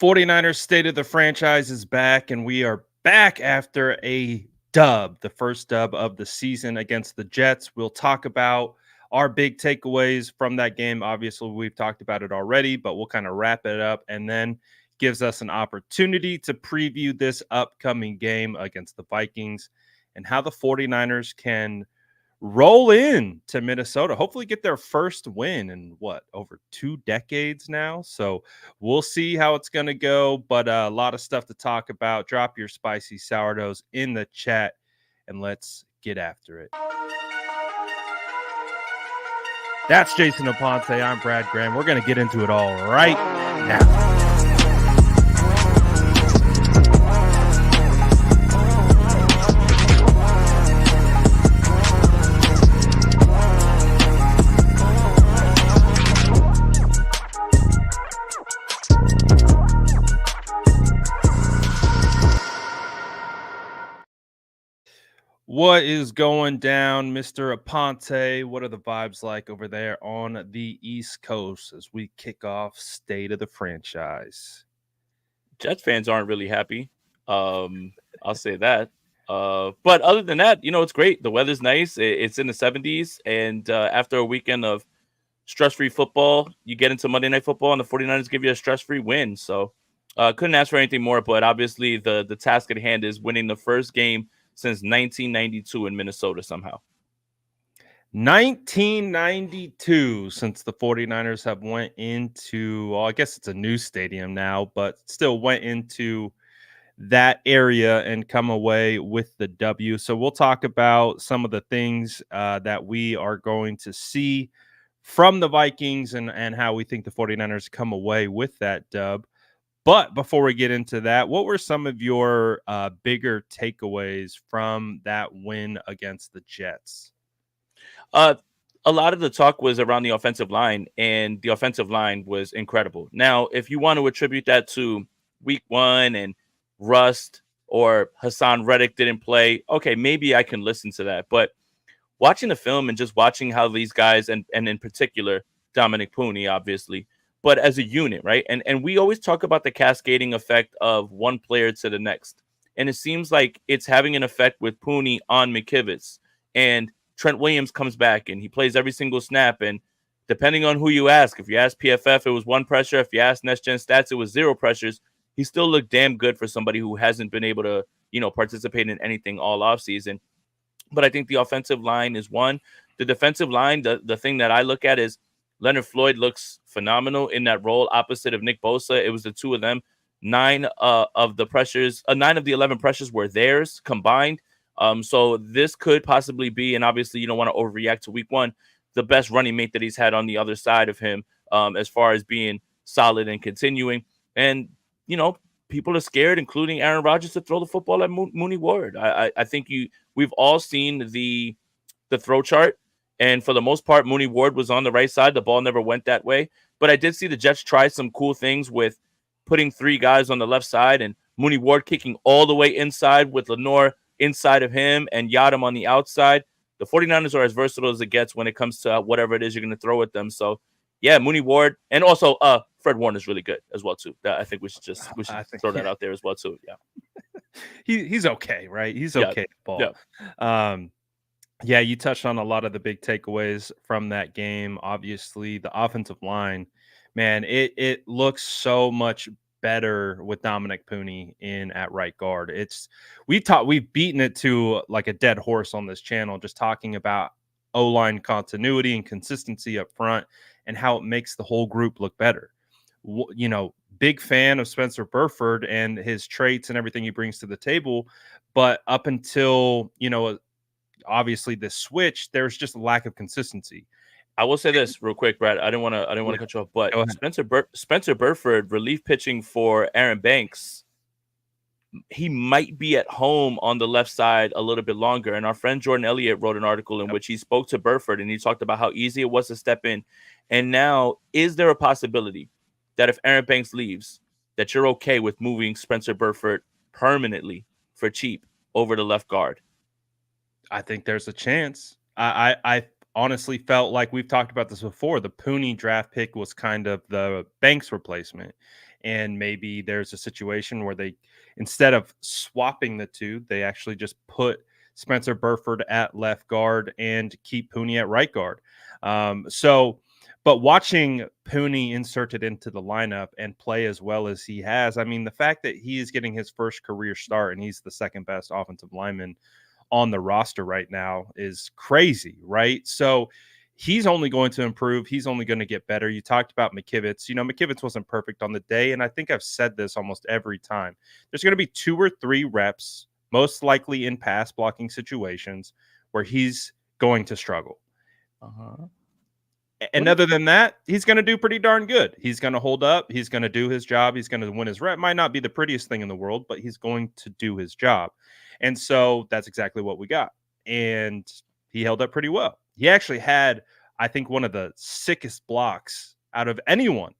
49ers State of the Franchise is back, and we are back after a dub, the first dub of the season against the Jets. We'll talk about our big takeaways from that game. Obviously, we've talked about it already, but we'll kind of wrap it up and then gives us an opportunity to preview this upcoming game against the Vikings and how the 49ers can roll in to Minnesota, hopefully get their first win in over 2 decades now. So we'll see how it's going to go, but a lot of stuff to talk about. Drop your spicy sourdoughs in the chat and let's get after it. That's Jason Aponte. I'm Brad Graham. We're going to get into it all right now. What is going down, Mr. Aponte? What are the vibes like over there on the East Coast as we kick off State of the Franchise? Jets fans aren't really happy. I'll say that. But other than that, it's great. The weather's nice. It's in the 70s. And after a weekend of stress-free football, you get into Monday Night Football, and the 49ers give you a stress-free win. So couldn't ask for anything more. But obviously, the task at hand is winning the first game since 1992 in Minnesota somehow. 1992 since the 49ers have went into, well, I guess it's a new stadium now, but still went into that area and come away with the W. So we'll talk about some of the things that we are going to see from the Vikings and how we think the 49ers come away with that dub. But before we get into that, what were some of your bigger takeaways from that win against the Jets? A lot of the talk was around the offensive line, and the offensive line was incredible. Now, if you want to attribute that to week one and rust or Hassan Reddick didn't play, okay, maybe I can listen to that. But watching the film and just watching how these guys, and in particular, Dominic Pooney, obviously, but as a unit, right? And we always talk about the cascading effect of one player to the next. And it seems like it's having an effect with Pooney on McKivitz. And Trent Williams comes back and he plays every single snap. And depending on who you ask, if you ask PFF, it was one pressure. If you ask Next Gen Stats, it was zero pressures. He still looked damn good for somebody who hasn't been able to, participate in anything all offseason. But I think the offensive line is one. The defensive line, the thing that I look at is Leonard Floyd looks phenomenal in that role opposite of Nick Bosa. It was the two of them. 9 of the 11 pressures were theirs combined. So this could possibly be, and obviously you don't want to overreact to week one, the best running mate that he's had on the other side of him as far as being solid and continuing. And, people are scared, including Aaron Rodgers, to throw the football at Mooney Ward. I think we've all seen the throw chart. And for the most part, Mooney Ward was on the right side. The ball never went that way. But I did see the Jets try some cool things with putting 3 guys on the left side and Mooney Ward kicking all the way inside with Lenore inside of him and Yadam on the outside. The 49ers are as versatile as it gets when it comes to whatever it is you're going to throw at them. So, yeah, Mooney Ward. And also Fred Warner is really good as well, too. I think we should throw that out there as well, too. Yeah. He's okay, right? He's okay at ball. Yeah. Yeah, you touched on a lot of the big takeaways from that game. Obviously, the offensive line, man, it looks so much better with Dominic Pooney in at right guard. We've beaten it to like a dead horse on this channel, just talking about O-line continuity and consistency up front and how it makes the whole group look better. Big fan of Spencer Burford and his traits and everything he brings to the table, but up until obviously this switch, there's just a lack of consistency. I will say this real quick, Brad. I didn't want to cut you off, but Spencer Burford relief pitching for Aaron Banks. He might be at home on the left side a little bit longer. And our friend Jordan Elliott wrote an article in which he spoke to Burford and he talked about how easy it was to step in. And now, is there a possibility that if Aaron Banks leaves, that you're okay with moving Spencer Burford permanently for cheap over the left guard? I think there's a chance. I honestly felt like we've talked about this before. The Pooney draft pick was kind of the Banks replacement. And maybe there's a situation where they, instead of swapping the two, they actually just put Spencer Burford at left guard and keep Pooney at right guard. But watching Pooney inserted into the lineup and play as well as he has, I mean, the fact that he is getting his first career start and he's the second best offensive lineman on the roster right now is crazy, right? So he's only going to improve. He's only going to get better. You talked about McKivitz. You know, McKivitz wasn't perfect on the day, and I think I've said this almost every time. There's going to be 2 or 3 reps, most likely in pass blocking situations, where he's going to struggle. And other than that, he's going to do pretty darn good. He's going to hold up. He's going to do his job. He's going to win his rep. Might not be the prettiest thing in the world, but he's going to do his job. And so that's exactly what we got. And he held up pretty well. He actually had, I think, one of the sickest blocks out of anyone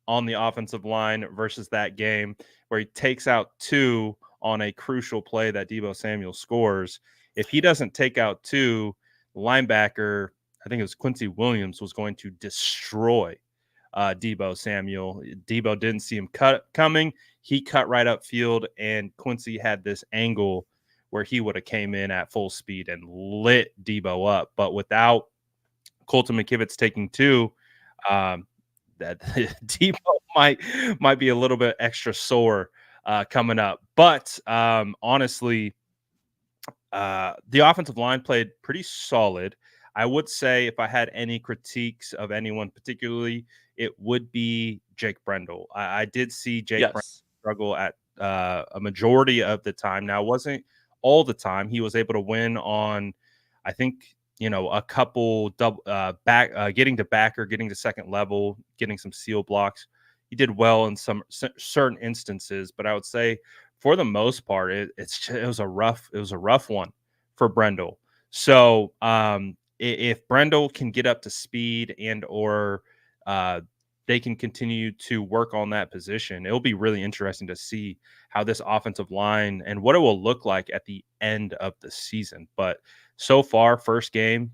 on the offensive line versus that game, where he takes out 2 on a crucial play that Deebo Samuel scores. If he doesn't take out 2, linebacker, I think it was Quincy Williams, was going to destroy Deebo Samuel. Deebo didn't see him coming. He cut right up field, and Quincy had this angle where he would have came in at full speed and lit Deebo up. But without Colton McKivitz taking 2, that Deebo might be a little bit extra sore coming up. But honestly, the offensive line played pretty solid. I would say if I had any critiques of anyone particularly, it would be Jake Brendel. I did see Jake Brendel struggle at a majority of the time. Now, it wasn't all the time. He was able to win on, I think, a couple double getting to backer, getting to second level, getting some seal blocks. He did well in some certain instances, but I would say for the most part, it was a rough one for Brendel. So if Brendel can get up to speed and or they can continue to work on that position, it'll be really interesting to see how this offensive line and what it will look like at the end of the season. But so far, first game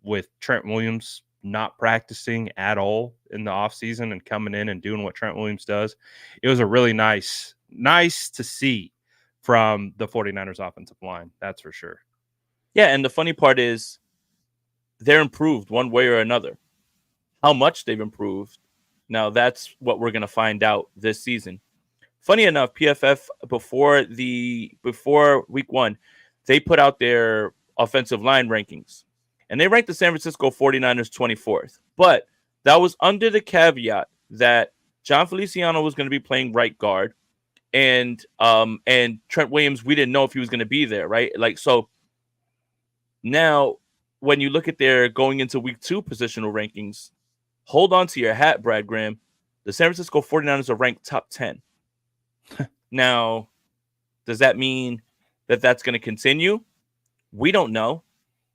with Trent Williams not practicing at all in the offseason and coming in and doing what Trent Williams does, it was a really nice to see from the 49ers offensive line. That's for sure. Yeah, and the funny part is they're improved one way or another. How much they've improved, now that's what we're going to find out this season. Funny enough, PFF before week 1, they put out their offensive line rankings, and they ranked the San Francisco 49ers 24th. But that was under the caveat that John Feliciano was going to be playing right guard, and Trent Williams, we didn't know if he was going to be there, right? Like, so now when you look at their going into week 2 positional rankings, hold on to your hat, Brad Graham. The San Francisco 49ers are ranked top 10. Now, does that mean that that's going to continue? We don't know,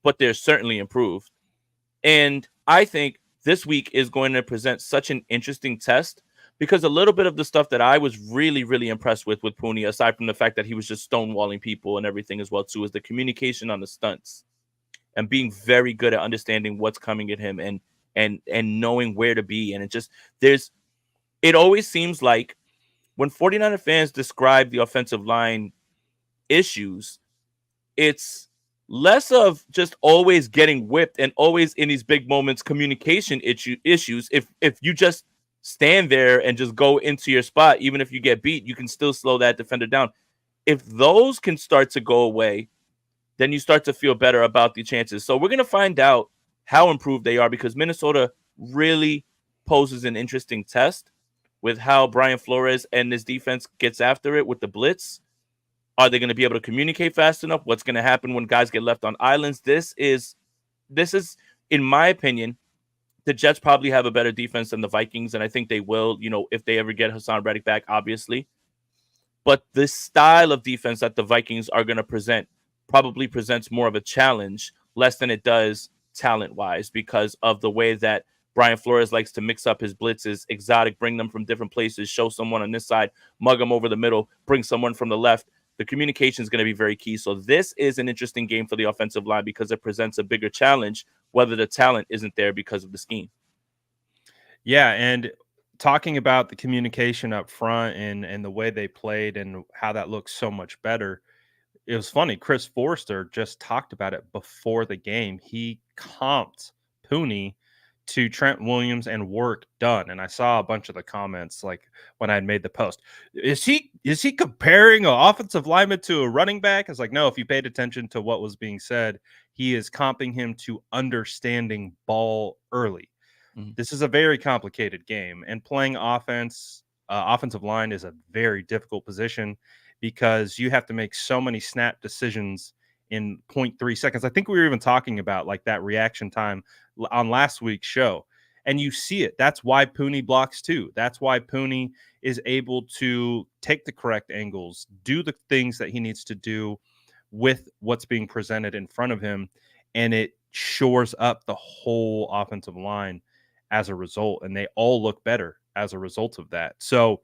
but they're certainly improved. And I think this week is going to present such an interesting test, because a little bit of the stuff that I was really, really impressed with Pooney, aside from the fact that he was just stonewalling people and everything as well, too, is the communication on the stunts and being very good at understanding what's coming at him and knowing where to be. And it always seems like when 49er fans describe the offensive line issues, it's less of just always getting whipped and always in these big moments communication issues. If you just stand there and just go into your spot, even if you get beat, you can still slow that defender down. If those can start to go away, then you start to feel better about the chances. So we're going to find out how improved they are, because Minnesota really poses an interesting test with how Brian Flores and his defense gets after it with the blitz. Are they going to be able to communicate fast enough? What's going to happen when guys get left on islands? This is, in my opinion, the Jets probably have a better defense than the Vikings, and I think they will, if they ever get Hassan Reddick back, obviously. But the style of defense that the Vikings are going to present probably presents more of a challenge, less than it does talent-wise, because of the way that Brian Flores likes to mix up his blitzes, exotic, bring them from different places, show someone on this side, mug them over the middle, bring someone from the left. The communication is going to be very key. So this is an interesting game for the offensive line because it presents a bigger challenge whether the talent isn't there because of the scheme. Yeah, and talking about the communication up front and the way they played and how that looks so much better. It was funny. Chris Forrester just talked about it before the game. He comped Pooney to Trent Williams and work done. And I saw a bunch of the comments like when I had made the post. Is he comparing an offensive lineman to a running back? I was like, no, if you paid attention to what was being said, he is comping him to understanding ball early. This is a very complicated game, and playing offensive line is a very difficult position because you have to make so many snap decisions in 0.3 seconds. I think we were even talking about like that reaction time on last week's show, and you see it. That's why Pooney blocks too. That's why Pooney is able to take the correct angles, do the things that he needs to do with what's being presented in front of him, and it shores up the whole offensive line as a result, and they all look better as a result of that. So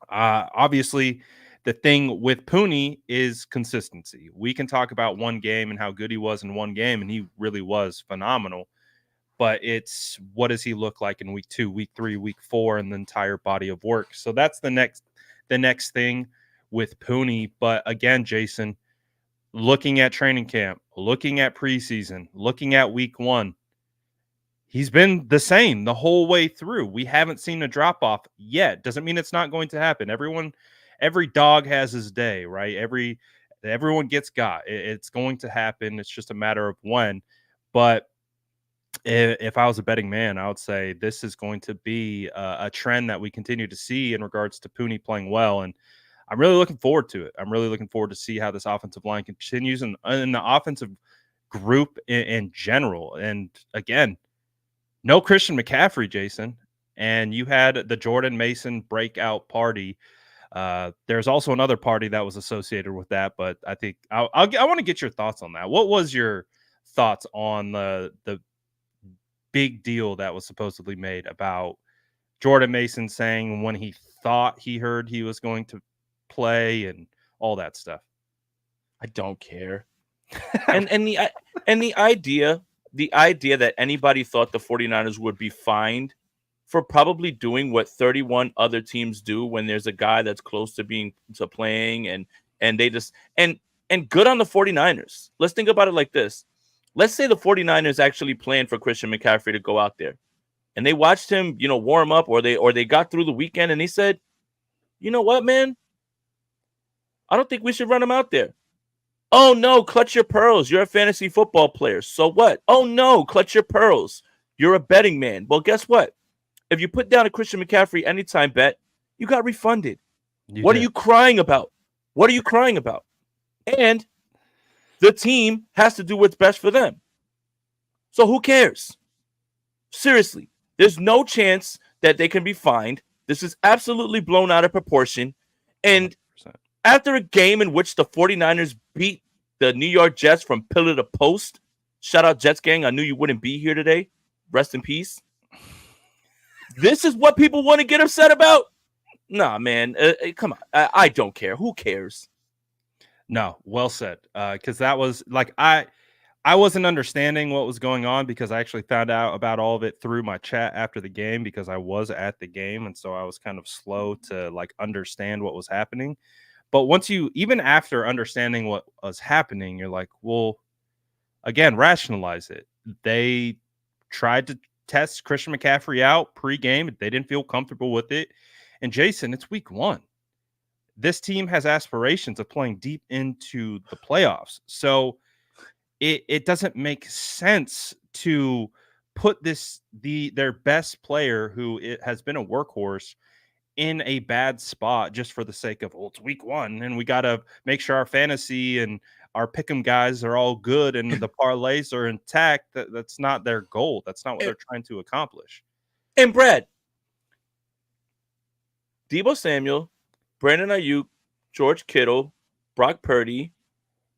obviously the thing with Pooney is consistency. We can talk about one game and how good he was in one game, and he really was phenomenal, but it's what does he look like in week 2, week 3, week 4, and the entire body of work. So that's the next thing with Pooney. But again, Jason, looking at training camp, looking at preseason, looking at week 1, he's been the same the whole way through. We haven't seen a drop off yet. Doesn't mean it's not going to happen. Every dog has his day, right? Everyone gets got. It's going to happen. It's just a matter of when. But if I was a betting man, I would say this is going to be a trend that we continue to see in regards to Pooney playing well. And I'm really looking forward to it. I'm really looking forward to see how this offensive line continues and the offensive group in general. And again, no Christian McCaffrey, Jason, and you had the Jordan Mason breakout party. There's also another party that was associated with that, but I think I want to get your thoughts on that. What was your thoughts on the big deal that was supposedly made about Jordan Mason saying when he thought he heard he was going to play and all that stuff? I don't care. and the idea that anybody thought the 49ers would be fined for probably doing what 31 other teams do when there's a guy that's close to playing and they just and good on the 49ers. Let's think about it like this. Let's say the 49ers actually planned for Christian McCaffrey to go out there and they watched him, warm up or they got through the weekend and they said, "You know what, man? I don't think we should run him out there." Oh, no, clutch your pearls. You're a fantasy football player. So what? Oh, no, clutch your pearls. You're a betting man. Well, guess what? If you put down a Christian McCaffrey anytime bet, you got refunded. What are you crying about? What are you crying about? And the team has to do what's best for them. So who cares? Seriously, there's no chance that they can be fined. This is absolutely blown out of proportion. And after a game in which the 49ers beat the New York Jets from pillar to post, shout out Jets gang, I knew you wouldn't be here today. Rest in peace. This is what people want to get upset about? Nah, man. Come on. I don't care. Who cares? No, well said. Because that was like I wasn't understanding what was going on because I actually found out about all of it through my chat after the game because I was at the game. And so I was kind of slow to like understand what was happening. But even after understanding what was happening, you're like, well, again, rationalize it. They tried to test Christian McCaffrey out pre-game. They didn't feel comfortable with it. And Jason, it's week 1. This team has aspirations of playing deep into the playoffs. So it doesn't make sense to put their best player who has been a workhorse in a bad spot just for the sake of, well, it's week 1 and we got to make sure our fantasy and our pick'em guys are all good and the parlays are intact. That's not their goal. That's not what they're trying to accomplish. And Brad, Deebo Samuel, Brandon Aiyuk, George Kittle, Brock Purdy,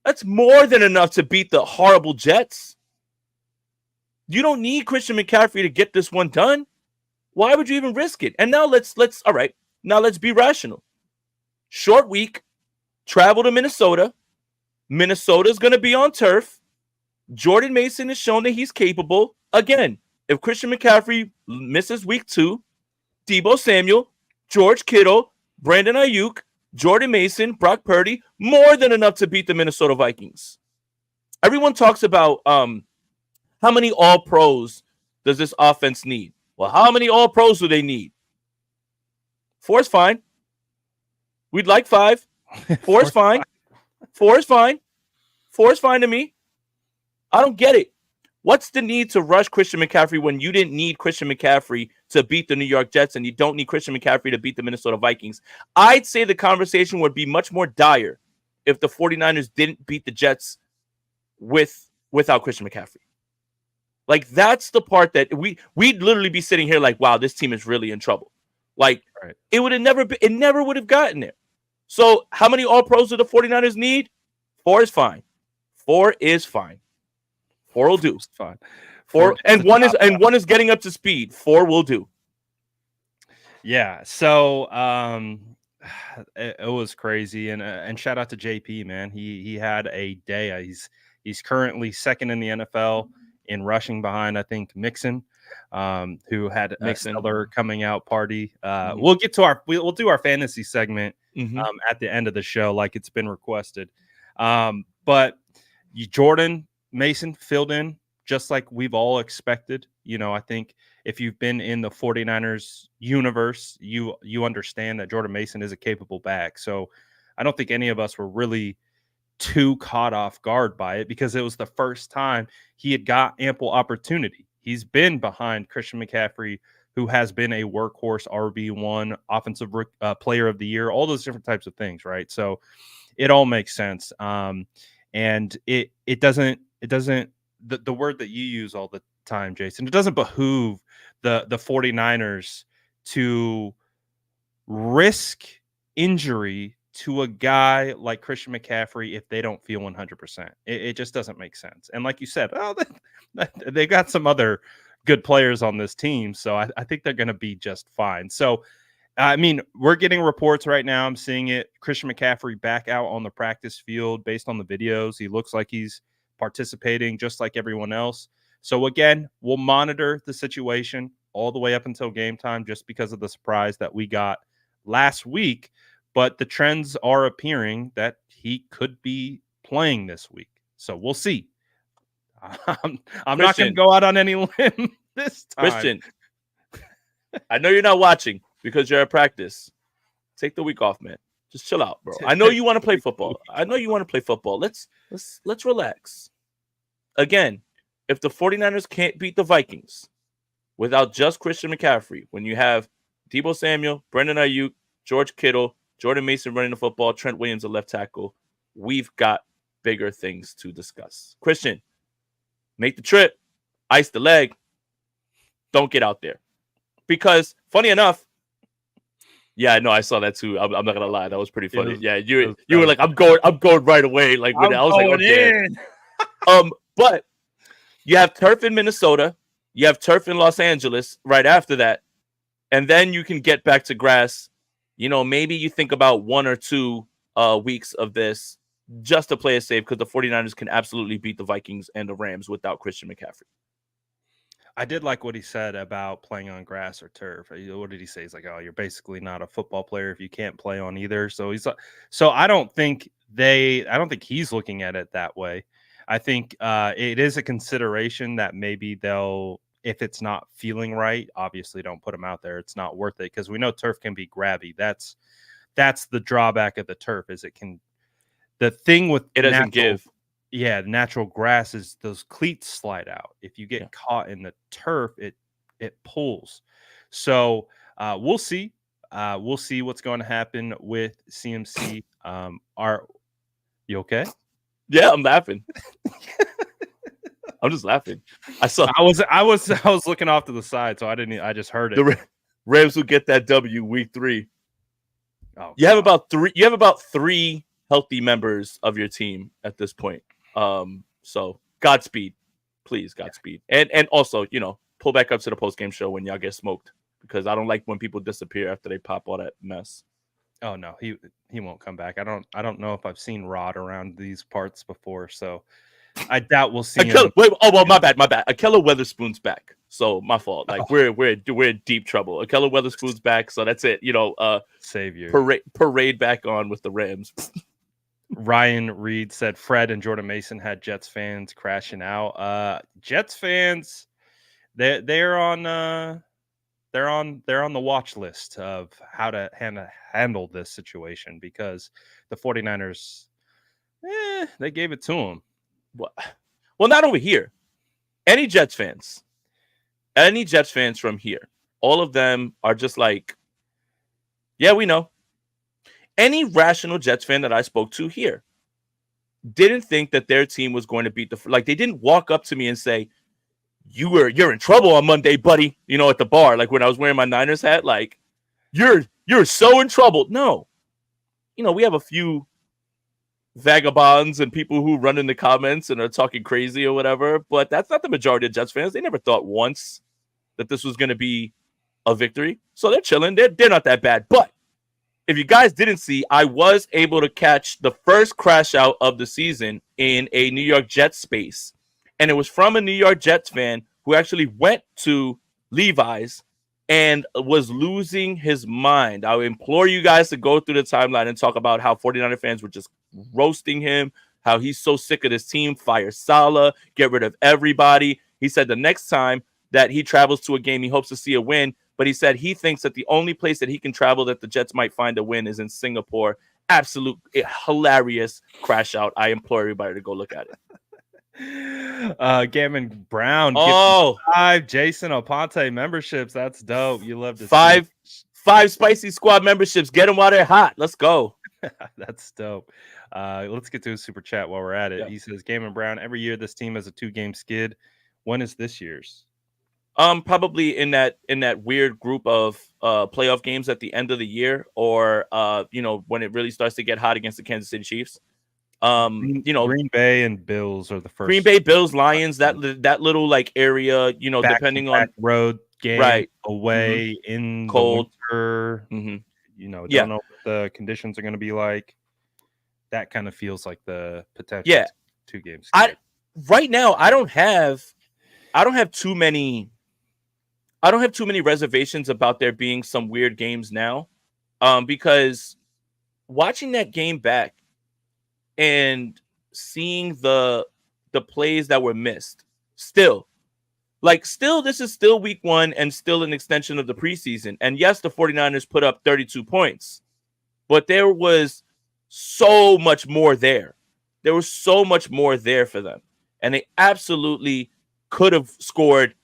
that's more than enough to beat the horrible Jets. You don't need Christian McCaffrey to get this one done. Why would you even risk it? And now let's all right. Now let's be rational. Short week, travel to Minnesota. Minnesota's going to be on turf. Jordan Mason has shown that he's capable. Again, if Christian McCaffrey misses week 2, Deebo Samuel, George Kittle, Brandon Aiyuk, Jordan Mason, Brock Purdy, more than enough to beat the Minnesota Vikings. Everyone talks about how many all pros does this offense need? Well, how many all pros do they need? 4 is fine. We'd like 5. 4 is fine. 4 is fine. 4 is fine to me. I don't get it. What's the need to rush Christian McCaffrey when you didn't need Christian McCaffrey to beat the New York Jets and you don't need Christian McCaffrey to beat the Minnesota Vikings? I'd say the conversation would be much more dire if the 49ers didn't beat the Jets without Christian McCaffrey. Like, that's the part that we'd literally be sitting here like, wow, this team is really in trouble. Like, right. It never would have gotten there. So how many all pros do the 49ers need? 4 is fine. 4 is fine. 4 will do. Fine. 4 and one is getting up to speed. 4 will do. Yeah. So it was crazy, and shout out to JP, man. He had a day. He's currently second in the NFL in rushing behind, I think, Mixon, who had a stellar coming out party. We'll get to we'll do our fantasy segment at the end of the show, like it's been requested. But Jordan Mason filled in just like we've all expected. You know, I think if you've been in the 49ers universe, you understand that Jordan Mason is a capable back. So I don't think any of us were really too caught off guard by it because it was the first time he had got ample opportunity. He's been behind Christian McCaffrey, who has been a workhorse RB1, offensive player of the year, all those different types of things, right? So it all makes sense. And it doesn't the word that you use all the time, Jason, it doesn't behoove the 49ers to risk injury to a guy like Christian McCaffrey if they don't feel 100%. It just doesn't make sense. And like you said, they got some other good players on this team, so I think they're going to be just fine. So, I mean, we're getting reports right now. I'm seeing it. Christian McCaffrey back out on the practice field based on the videos. He looks like he's participating just like everyone else. So, again, we'll monitor the situation all the way up until game time just because of the surprise that we got last week. But the trends are appearing that he could be playing this week. So we'll see. I'm not going to go out on any limb this time. Christian, I know you're not watching because you're at practice. Take the week off, man. Just chill out, bro. I know you want to play football. Let's relax. Again, if the 49ers can't beat the Vikings without just Christian McCaffrey, when you have Deebo Samuel, Brandon Aiyuk, George Kittle, Jordan Mason running the football, Trent Williams, a left tackle, we've got bigger things to discuss. Christian, make the trip, ice the leg, don't get out there. Because, funny enough, yeah, no, I saw that too. I'm not gonna lie, that was pretty funny. You were like, I'm going right away. Like, when I was like, okay. But you have turf in Minnesota, you have turf in Los Angeles right after that, and then you can get back to grass. You know, maybe you think about 1 or 2 weeks of this just to play it safe because the 49ers can absolutely beat the Vikings and the Rams without Christian McCaffrey. I did like what he said about playing on grass or turf. What did he say? He's like, oh, you're basically not a football player if you can't play on either. So I don't think he's looking at it that way. I think it is a consideration that maybe they'll, if it's not feeling right, obviously don't put them out there. It's not worth it because we know turf can be grabby. That's the drawback of the turf is it can. The thing with it doesn't give. Yeah, natural grass is those cleats slide out. If you get caught in the turf, it pulls. So we'll see. We'll see what's going to happen with CMC. You okay? Yeah, I'm laughing. I'm just laughing. I was looking off to the side, so I just heard it. The Rams will get that W week 3. Oh, you have about 3. You have about 3 healthy members of your team at this point. So Godspeed, please, Godspeed, and also, you know, pull back up to the post game show when y'all get smoked because I don't like when people disappear after they pop all that mess. Oh no, he won't come back. I don't know if I've seen Rod around these parts before, so I doubt we'll see him. My bad. Akello Weatherspoon's back, so my fault. Like we're in deep trouble. Akello Weatherspoon's back, so that's it. Savior. Parade back on with the Rams. Ryan Reed said Fred and Jordan Mason had Jets fans crashing out. Jets fans, they're on the watch list of how to handle this situation because the 49ers, they gave it to them. Well, not over here. Any Jets fans from here, all of them are just like, yeah, we know. Any rational Jets fan that I spoke to here didn't think that their team was going to beat they didn't walk up to me and say, you're in trouble on Monday, buddy, at the bar. Like when I was wearing my Niners hat, like you're so in trouble. No, we have a few vagabonds and people who run in the comments and are talking crazy or whatever, but that's not the majority of Jets fans. They never thought once that this was going to be a victory. So they're chilling. They're not that bad. But if you guys didn't see, I was able to catch the first crash out of the season in a New York Jets space. And it was from a New York Jets fan who actually went to Levi's and was losing his mind. I would implore you guys to go through the timeline and talk about how 49er fans were just roasting him, how he's so sick of this team, fire Saleh, get rid of everybody. He said the next time that he travels to a game, he hopes to see a win. But he said he thinks that the only place that he can travel that the Jets might find a win is in Singapore. Absolute hilarious crash out. I implore everybody to go look at it. Gammon Brown. 5 Jason Aponte memberships. That's dope. You love to five Spicy Squad memberships. Get them while they're hot. Let's go. That's dope. Let's get to a super chat while we're at it. Yep. He says, Gammon Brown, every year this team has a 2-game skid. When is this year's? Probably in that weird group of playoff games at the end of the year, or when it really starts to get hot against the Kansas City Chiefs. Green Bay and Bills are the first. Green Bay, Bills, Lions, that little like area, depending on road game, right, away in cold, the winter, don't know what the conditions are going to be like. That kind of feels like the potential 2 games. Right now, I don't have too many reservations about there being some weird games now, because watching that game back and seeing the plays that were missed, still this is still week 1 and still an extension of the preseason. And yes, the 49ers put up 32 points, but there was so much more there. There was so much more there for them, and they absolutely could have scored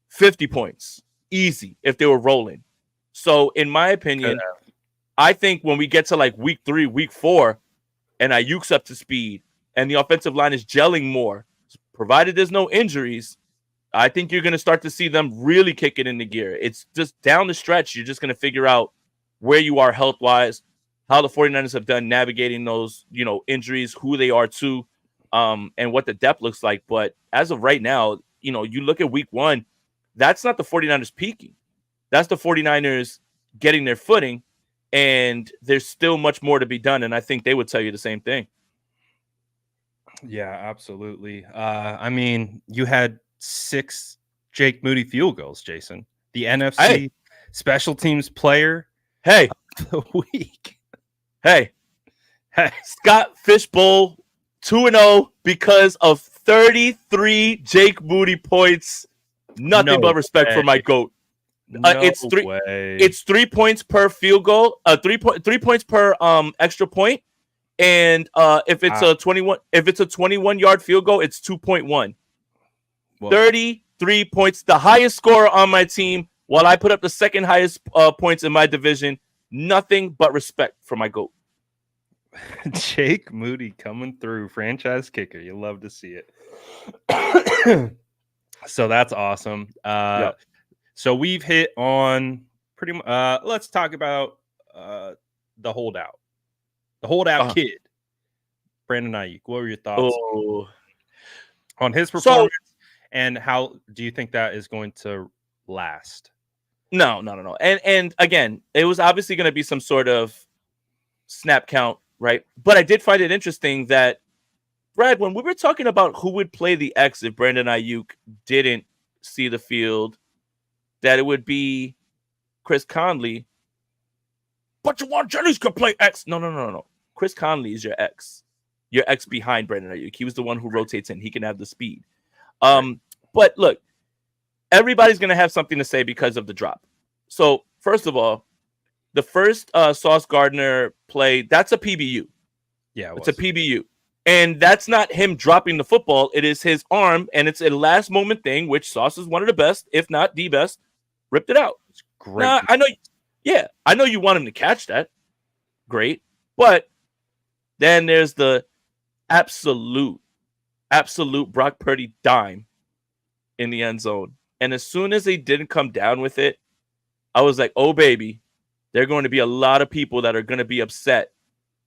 50 points easy if they were rolling. So in my opinion, I think when we get to like week 3, week 4, and Aiyuk's up to speed and the offensive line is gelling more, provided there's no injuries, I think you're going to start to see them really kick it into gear. It's just down the stretch. You're just going to figure out where you are health-wise, how the 49ers have done navigating those, injuries, who they are too, and what the depth looks like. But as of right now, you look at week 1, that's not the 49ers peaking. That's the 49ers getting their footing, and there's still much more to be done. And I think they would tell you the same thing. Yeah, absolutely. I mean, you had 6 Jake Moody field goals, Jason. The NFC special teams player of the week. Hey. Scott Fishbowl 2-0 because of 33 Jake Moody points. Nothing but respect for my GOAT. It's 3 points per field goal, 3 points per extra point, and if it's a 21-yard field goal, it's 2.1. 33 points, the highest scorer on my team, while I put up the second highest points in my division. Nothing but respect for my GOAT. Jake Moody coming through, franchise kicker. You love to see it. So that's awesome. So we've hit on pretty much. Let's talk about the holdout. The holdout kid, Brandon Aiyuk. What were your thoughts on his performance, and how do you think that is going to last? No. And again, it was obviously going to be some sort of snap count, right? But I did find it interesting that Brad, when we were talking about who would play the X if Brandon Aiyuk didn't see the field, that it would be Chris Conley. But Jawan Jennings could play X. No. Chris Conley is your X. Your X behind Brandon Aiyuk. He was the one who rotates in. He can have the speed. Right. But look, everybody's going to have something to say because of the drop. So, first of all, the first Sauce Gardner play, that's a PBU. Yeah, it's a PBU. And that's not him dropping the football. It is his arm, and it's a last moment thing, which Sauce is one of the best, if not the best. Ripped it out. It's great. Now, I know. Yeah, I know you want him to catch that. Great. But then there's the absolute Brock Purdy dime in the end zone. And as soon as they didn't come down with it, I was like, oh, baby, there are going to be a lot of people that are going to be upset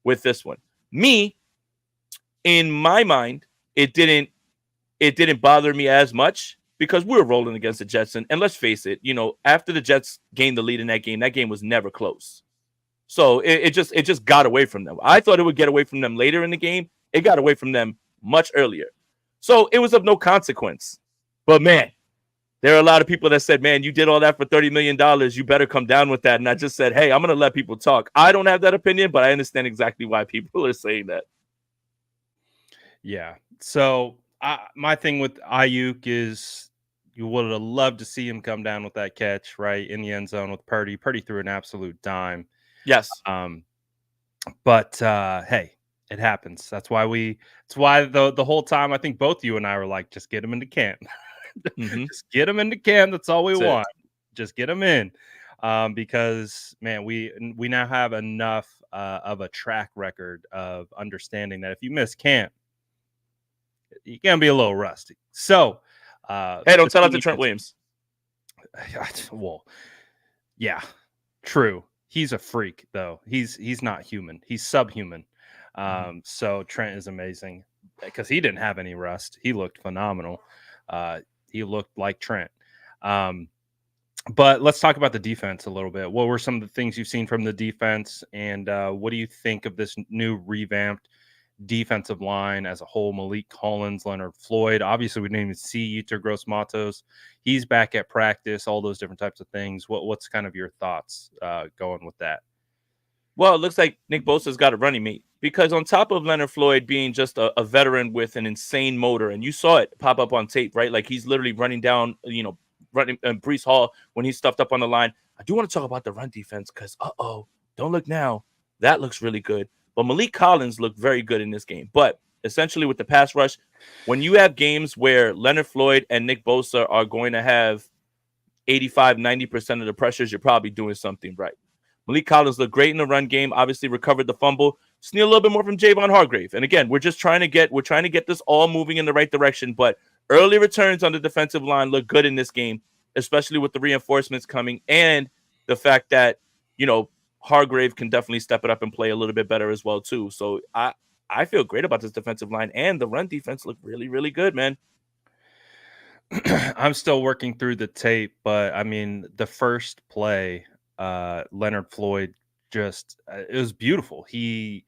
with this one. Me, in my mind, it didn't bother me as much because we were rolling against the Jets. And let's face it, after the Jets gained the lead in that game was never close. So it just got away from them. I thought it would get away from them later in the game. It got away from them much earlier. So it was of no consequence. But, man, there are a lot of people that said, man, you did all that for $30 million. You better come down with that. And I just said, hey, I'm going to let people talk. I don't have that opinion, but I understand exactly why people are saying that. Yeah. So my thing with Aiyuk is you would have loved to see him come down with that catch right in the end zone with Purdy. Purdy threw an absolute dime. Yes. But hey, it happens. That's why the whole time I think both you and I were like, just get him into camp. Mm-hmm. Just get him into camp. That's all we want. Just get him in. Because man, we now have enough of a track record of understanding that if you miss camp, you're gonna be a little rusty. So hey, don't tell out to Trent Williams. Well, yeah, true. He's a freak, though. He's not human. He's subhuman. So Trent is amazing because he didn't have any rust. He looked phenomenal. He looked like Trent. But let's talk about the defense a little bit. What were some of the things you've seen from the defense, and what do you think of this new revamped defensive line as a whole? Malik Collins, Leonard Floyd. Obviously, we didn't even see Yetur Gross-Matos. He's back at practice, all those different types of things. What's kind of your thoughts going with that? Well, it looks like Nick Bosa's got a running mate because on top of Leonard Floyd being just a veteran with an insane motor, and you saw it pop up on tape, right? Like he's literally running down, running Breece Hall when he's stuffed up on the line. I do want to talk about the run defense because, don't look now. That looks really good. But Malik Collins looked very good in this game. But essentially with the pass rush, when you have games where Leonard Floyd and Nick Bosa are going to have 85-90% of the pressures, you're probably doing something right. Malik Collins looked great in the run game, obviously recovered the fumble. Just need a little bit more from Javon Hargrave. And again, we're trying to get this all moving in the right direction. But early returns on the defensive line look good in this game, especially with the reinforcements coming and the fact that, Hargrave can definitely step it up and play a little bit better as well, too. So I feel great about this defensive line, and the run defense looked really, really good, man. I'm still working through the tape, but I mean, the first play, Leonard Floyd it was beautiful. He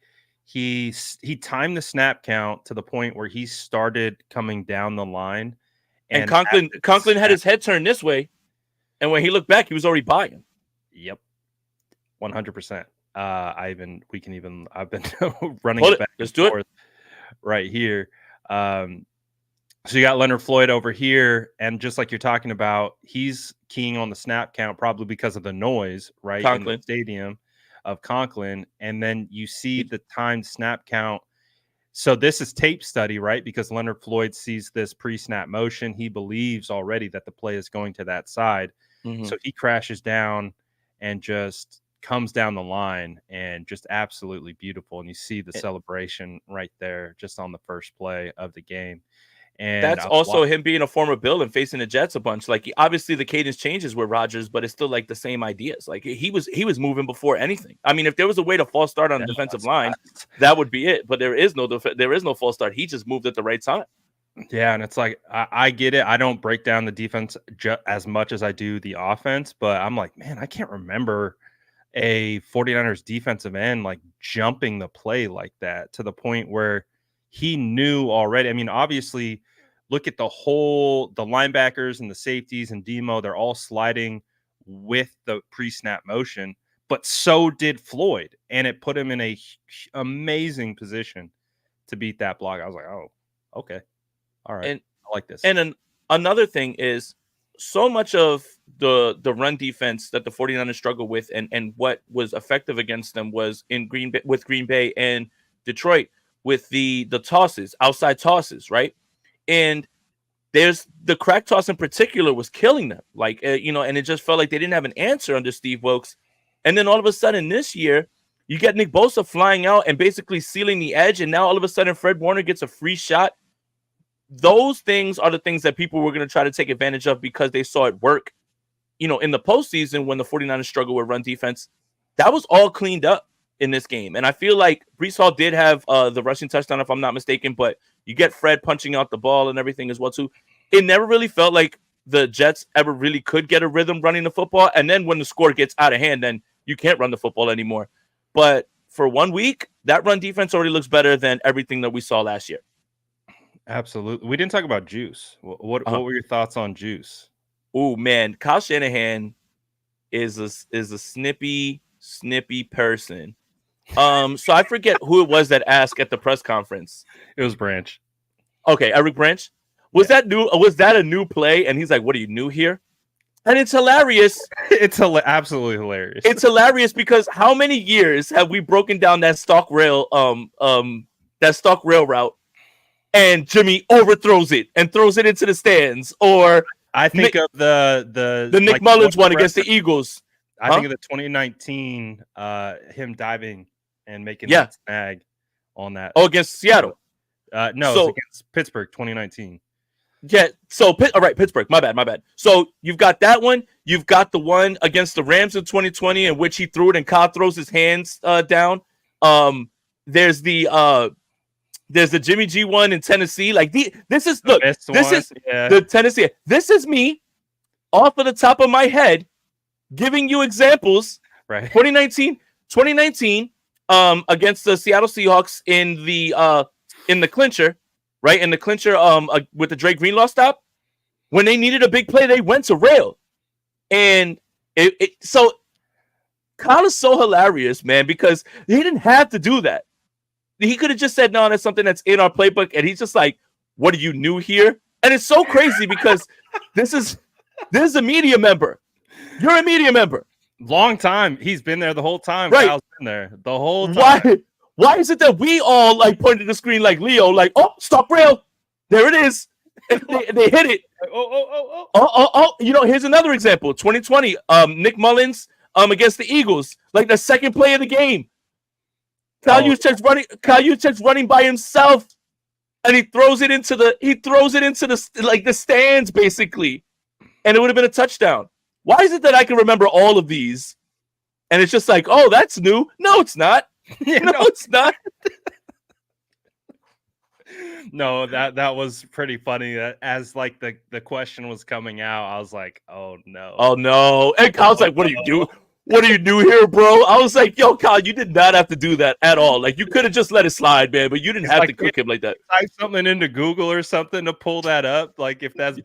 timed the snap count to the point where he started coming down the line, and Conklin had his head turned this way, and when he looked back, he was already by him. Yep, 100%. I've been running it back. Let's do it right here. So you got Leonard Floyd over here, and just like you're talking about, he's keying on the snap count probably because of the noise, right, in the stadium of Conklin, and then you see the timed snap count. So this is tape study, right? Because Leonard Floyd sees this pre-snap motion. He believes already that the play is going to that side. Mm-hmm. So he crashes down and just comes down the line and just absolutely beautiful. And you see the celebration right there just on the first play of the game. And that's also him being a former Bill and facing the Jets a bunch. Like obviously the cadence changes with Rodgers, but it's still like the same ideas. Like he was moving before anything. I mean, if there was a way to false start on the defensive line, that would be it. But there is no false start. He just moved at the right time. Yeah, and it's like I get it. I don't break down the defense as much as I do the offense, but I'm like, man, I can't remember a 49ers defensive end like jumping the play like that to the point where he knew already. I mean, obviously, look at the linebackers and the safeties and Demo. They're all sliding with the pre-snap motion, but so did Floyd, and it put him in a amazing position to beat that block. I was like, oh, okay, all right, I like this. And another thing is, so much of the run defense that the 49ers struggle with and what was effective against them was in Green Bay and Detroit with the tosses, outside tosses, right? And there's the crack toss in particular was killing them, like and it just felt like they didn't have an answer under Steve Wilkes. And then all of a sudden this year, you get Nick Bosa flying out and basically sealing the edge, and now all of a sudden Fred Warner gets a free shot. Those things are the things that people were going to try to take advantage of because they saw it work, in the postseason when the 49ers struggled with run defense. That was all cleaned up in this game. And I feel like Breece Hall did have the rushing touchdown, if I'm not mistaken, but you get Fred punching out the ball and everything as well, too. It never really felt like the Jets ever really could get a rhythm running the football. And then when the score gets out of hand, then you can't run the football anymore. But for 1 week, that run defense already looks better than everything that we saw last year. Absolutely. We didn't talk about Juice. What were your thoughts on Juice? Oh man, Kyle Shanahan is a snippy person. So I forget who it was that asked at the press conference. It was Branch. Okay, Eric Branch. Was that new? Was that a new play? And he's like, "What are you new here?" And it's hilarious. It's absolutely hilarious. It's hilarious because how many years have we broken down that stock rail route? And Jimmy overthrows it and throws it into the stands. Or I think of the Nick Mullins one against the Eagles. I think of the 2019 him diving and making that snag on that. Oh, against Seattle. No, it was against Pittsburgh 2019. Yeah. So all right, Pittsburgh. My bad. So you've got that one. You've got the one against the Rams in 2020 in which he threw it and Kyle throws his hands down. There's the Jimmy G one in Tennessee. Like this is the Tennessee. This is me off of the top of my head giving you examples. Right. 2019 against the Seattle Seahawks in the clincher, right? In the clincher with the Drake Greenlaw stop. When they needed a big play, they went to rail. And so Kyle is so hilarious, man, because he didn't have to do that. He could have just said, no, that's something that's in our playbook. And he's just like, what are you new here? And it's so crazy because this is a media member. You're a media member. Long time. He's been there the whole time. Right. Kyle's been there the whole time. Why is it that we all like point to the screen like Leo, like, oh, stop rail. There it is. they hit it. Oh. Here's another example. 2020, Nick Mullins against the Eagles, like the second play of the game. Kyle Juszczyk's running by himself, and he throws it into the stands basically, and it would have been a touchdown. Why is it that I can remember all of these, and it's just like, oh, that's new? No, it's not. It's not. No, that was pretty funny. That as like the question was coming out, I was like, oh no, and Kyle's like, what do you do? What do you do here, bro? I was like, yo, Kyle, you did not have to do that at all. Like, you could have just let it slide, man, but you didn't have to cook him like that. Type something into Google or something to pull that up. Like, if that's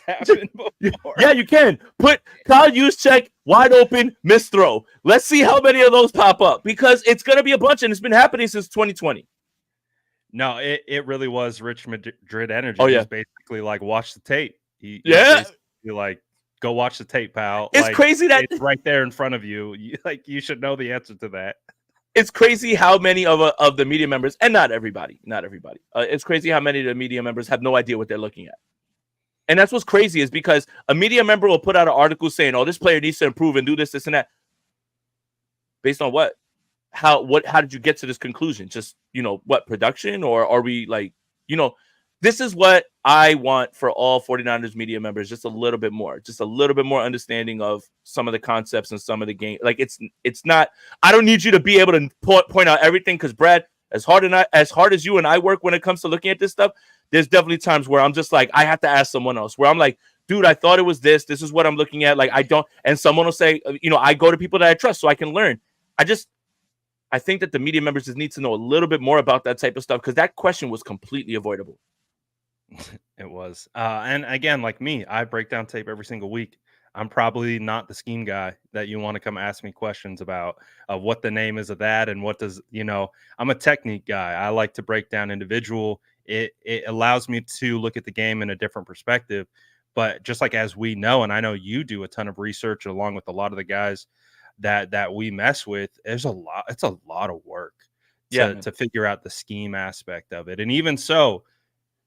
happened before. Yeah, you can. Put Kyle Juszczyk wide open, missed throw. Let's see how many of those pop up because it's going to be a bunch, and it's been happening since 2020. No, it really was Rich Madrid energy. Oh, yeah. He's basically like, watch the tape. He's like, go watch the tape, pal. It's like, crazy that it's right there in front of you. You should know the answer to that. It's crazy how many of the media members, and not everybody. It's crazy how many of the media members have no idea what they're looking at. And that's what's crazy is because a media member will put out an article saying, oh, this player needs to improve and do this, and that. Based on what? How did you get to this conclusion? Just, what, production? Or are we like, this is what I want for all 49ers media members, just a little bit more understanding of some of the concepts and some of the game. Like it's not, I don't need you to be able to point out everything because Brad, as hard as you and I work when it comes to looking at this stuff, there's definitely times where I'm just like, I have to ask someone else where I'm like, dude, I thought it was this is what I'm looking at. Like, I don't, and someone will say, I go to people that I trust so I can learn. I think that the media members just need to know a little bit more about that type of stuff because that question was completely avoidable. It was. And again, like me, I break down tape every single week. I'm probably not the scheme guy that you want to come ask me questions about what the name is of that and what does, I'm a technique guy. I like to break down individual. It allows me to look at the game in a different perspective. But just like as we know, and I know you do a ton of research along with a lot of the guys that we mess with, it's a lot of work to figure out the scheme aspect of it. And even so,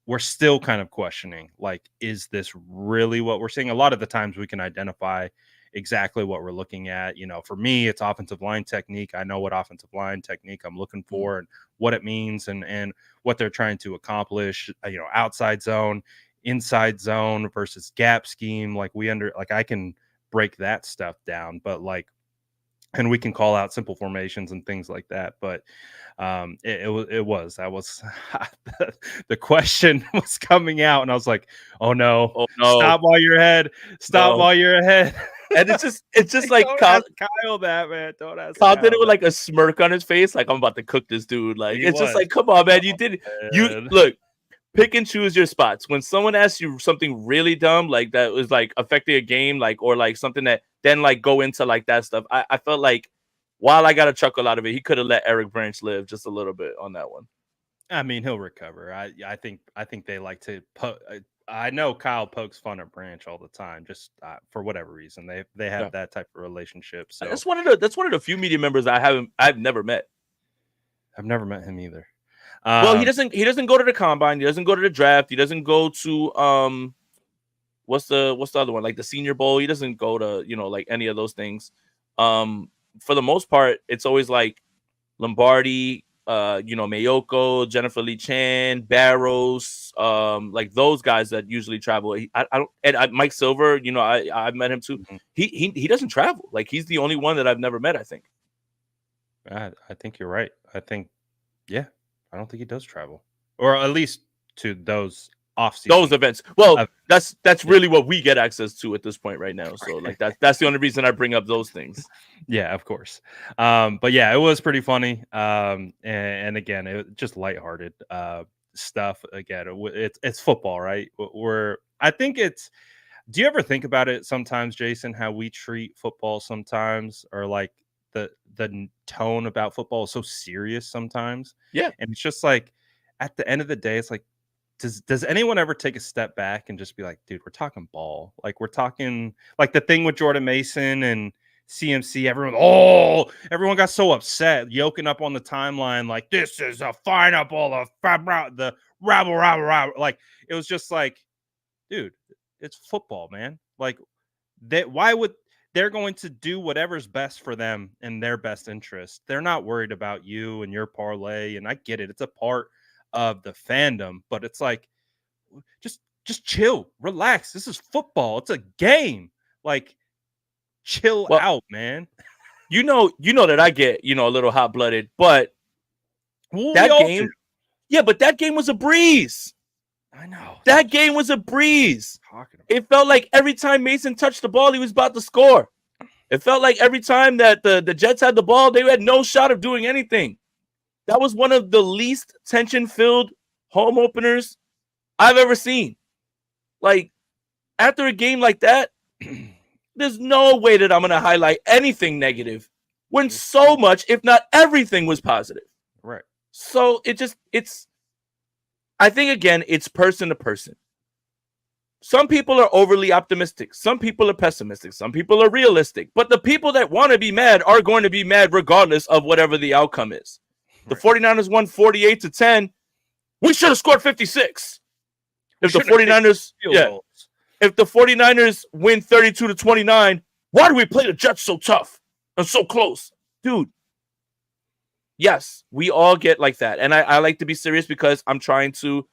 we're still kind of questioning, like, is this really what we're seeing? A lot of the times we can identify exactly what we're looking at. For me, it's offensive line technique. I know what offensive line technique I'm looking for and what it means and what they're trying to accomplish, outside zone, inside zone versus gap scheme. Like I can break that stuff down, but and we can call out simple formations and things like that. But the question was coming out and I was like, oh no, stop while you're ahead. And it's just like Kyle that, man. Don't ask Kyle did it with like a smirk on his face, like I'm about to cook this dude. Like just like, come on, man. You look, pick and choose your spots. When someone asks you something really dumb, like that was like affecting a game, like or like something that then like go into like that stuff. I felt like while I got a chuckle out of it, he could have let Eric Branch live just a little bit on that one. I mean, he'll recover. I think they like to I know Kyle pokes fun at Branch all the time, just for whatever reason. They have that type of relationship. So that's one of the few media members I've never met. I've never met him either. Well, he doesn't go to the combine. He doesn't go to the draft. He doesn't go to what's the other one, like the Senior Bowl. He doesn't go to like any of those things. For the most part, it's always like Lombardi, Mayoko, Jennifer Lee Chan, Barrows, like those guys that usually travel. I don't, and Mike Silver, I've met him too. Mm-hmm. He doesn't travel. Like he's the only one that I've never met. I think. I think you're right. I don't think he does travel, or at least to those off-season those events. Well, that's really what we get access to at this point right now. So like that's the only reason I bring up those things. Yeah, of course. But yeah, it was pretty funny. And again, it just lighthearted stuff. Again, it's football, right? I think it's. Do you ever think about it sometimes, Jason? How we treat football sometimes, or like the tone about football is so serious sometimes. Yeah, and it's just like at the end of the day, it's like. Does anyone ever take a step back and just be like, dude, we're talking ball. Like we're talking like the thing with Jordan Mason and CMC. Everyone got so upset, yoking up on the timeline like this is a final ball of the rabble. Like it was just like, dude, it's football, man. Like they're going to do whatever's best for them in their best interest. They're not worried about you and your parlay. And I get it. It's a part of the fandom, but it's like just chill, relax. This is football. It's a game. Like chill out, man. You know that I get a little hot-blooded, but that game, but that game was a breeze. I know that game was a breeze. It felt like every time Mason touched the ball, he was about to score. It felt like every time that the Jets had the ball, they had no shot of doing anything. That was one of the least tension-filled home openers I've ever seen. Like, after a game like that, there's no way that I'm going to highlight anything negative when so much, if not everything, was positive. Right. So I think, again, it's person to person. Some people are overly optimistic. Some people are pessimistic. Some people are realistic. But the people that want to be mad are going to be mad regardless of whatever the outcome is. The 49ers won 48-10. We should have scored 56. If the 49ers win 32-29, why do we play the Jets so tough and so close? Dude, yes, we all get like that. And I like to be serious because I'm trying to,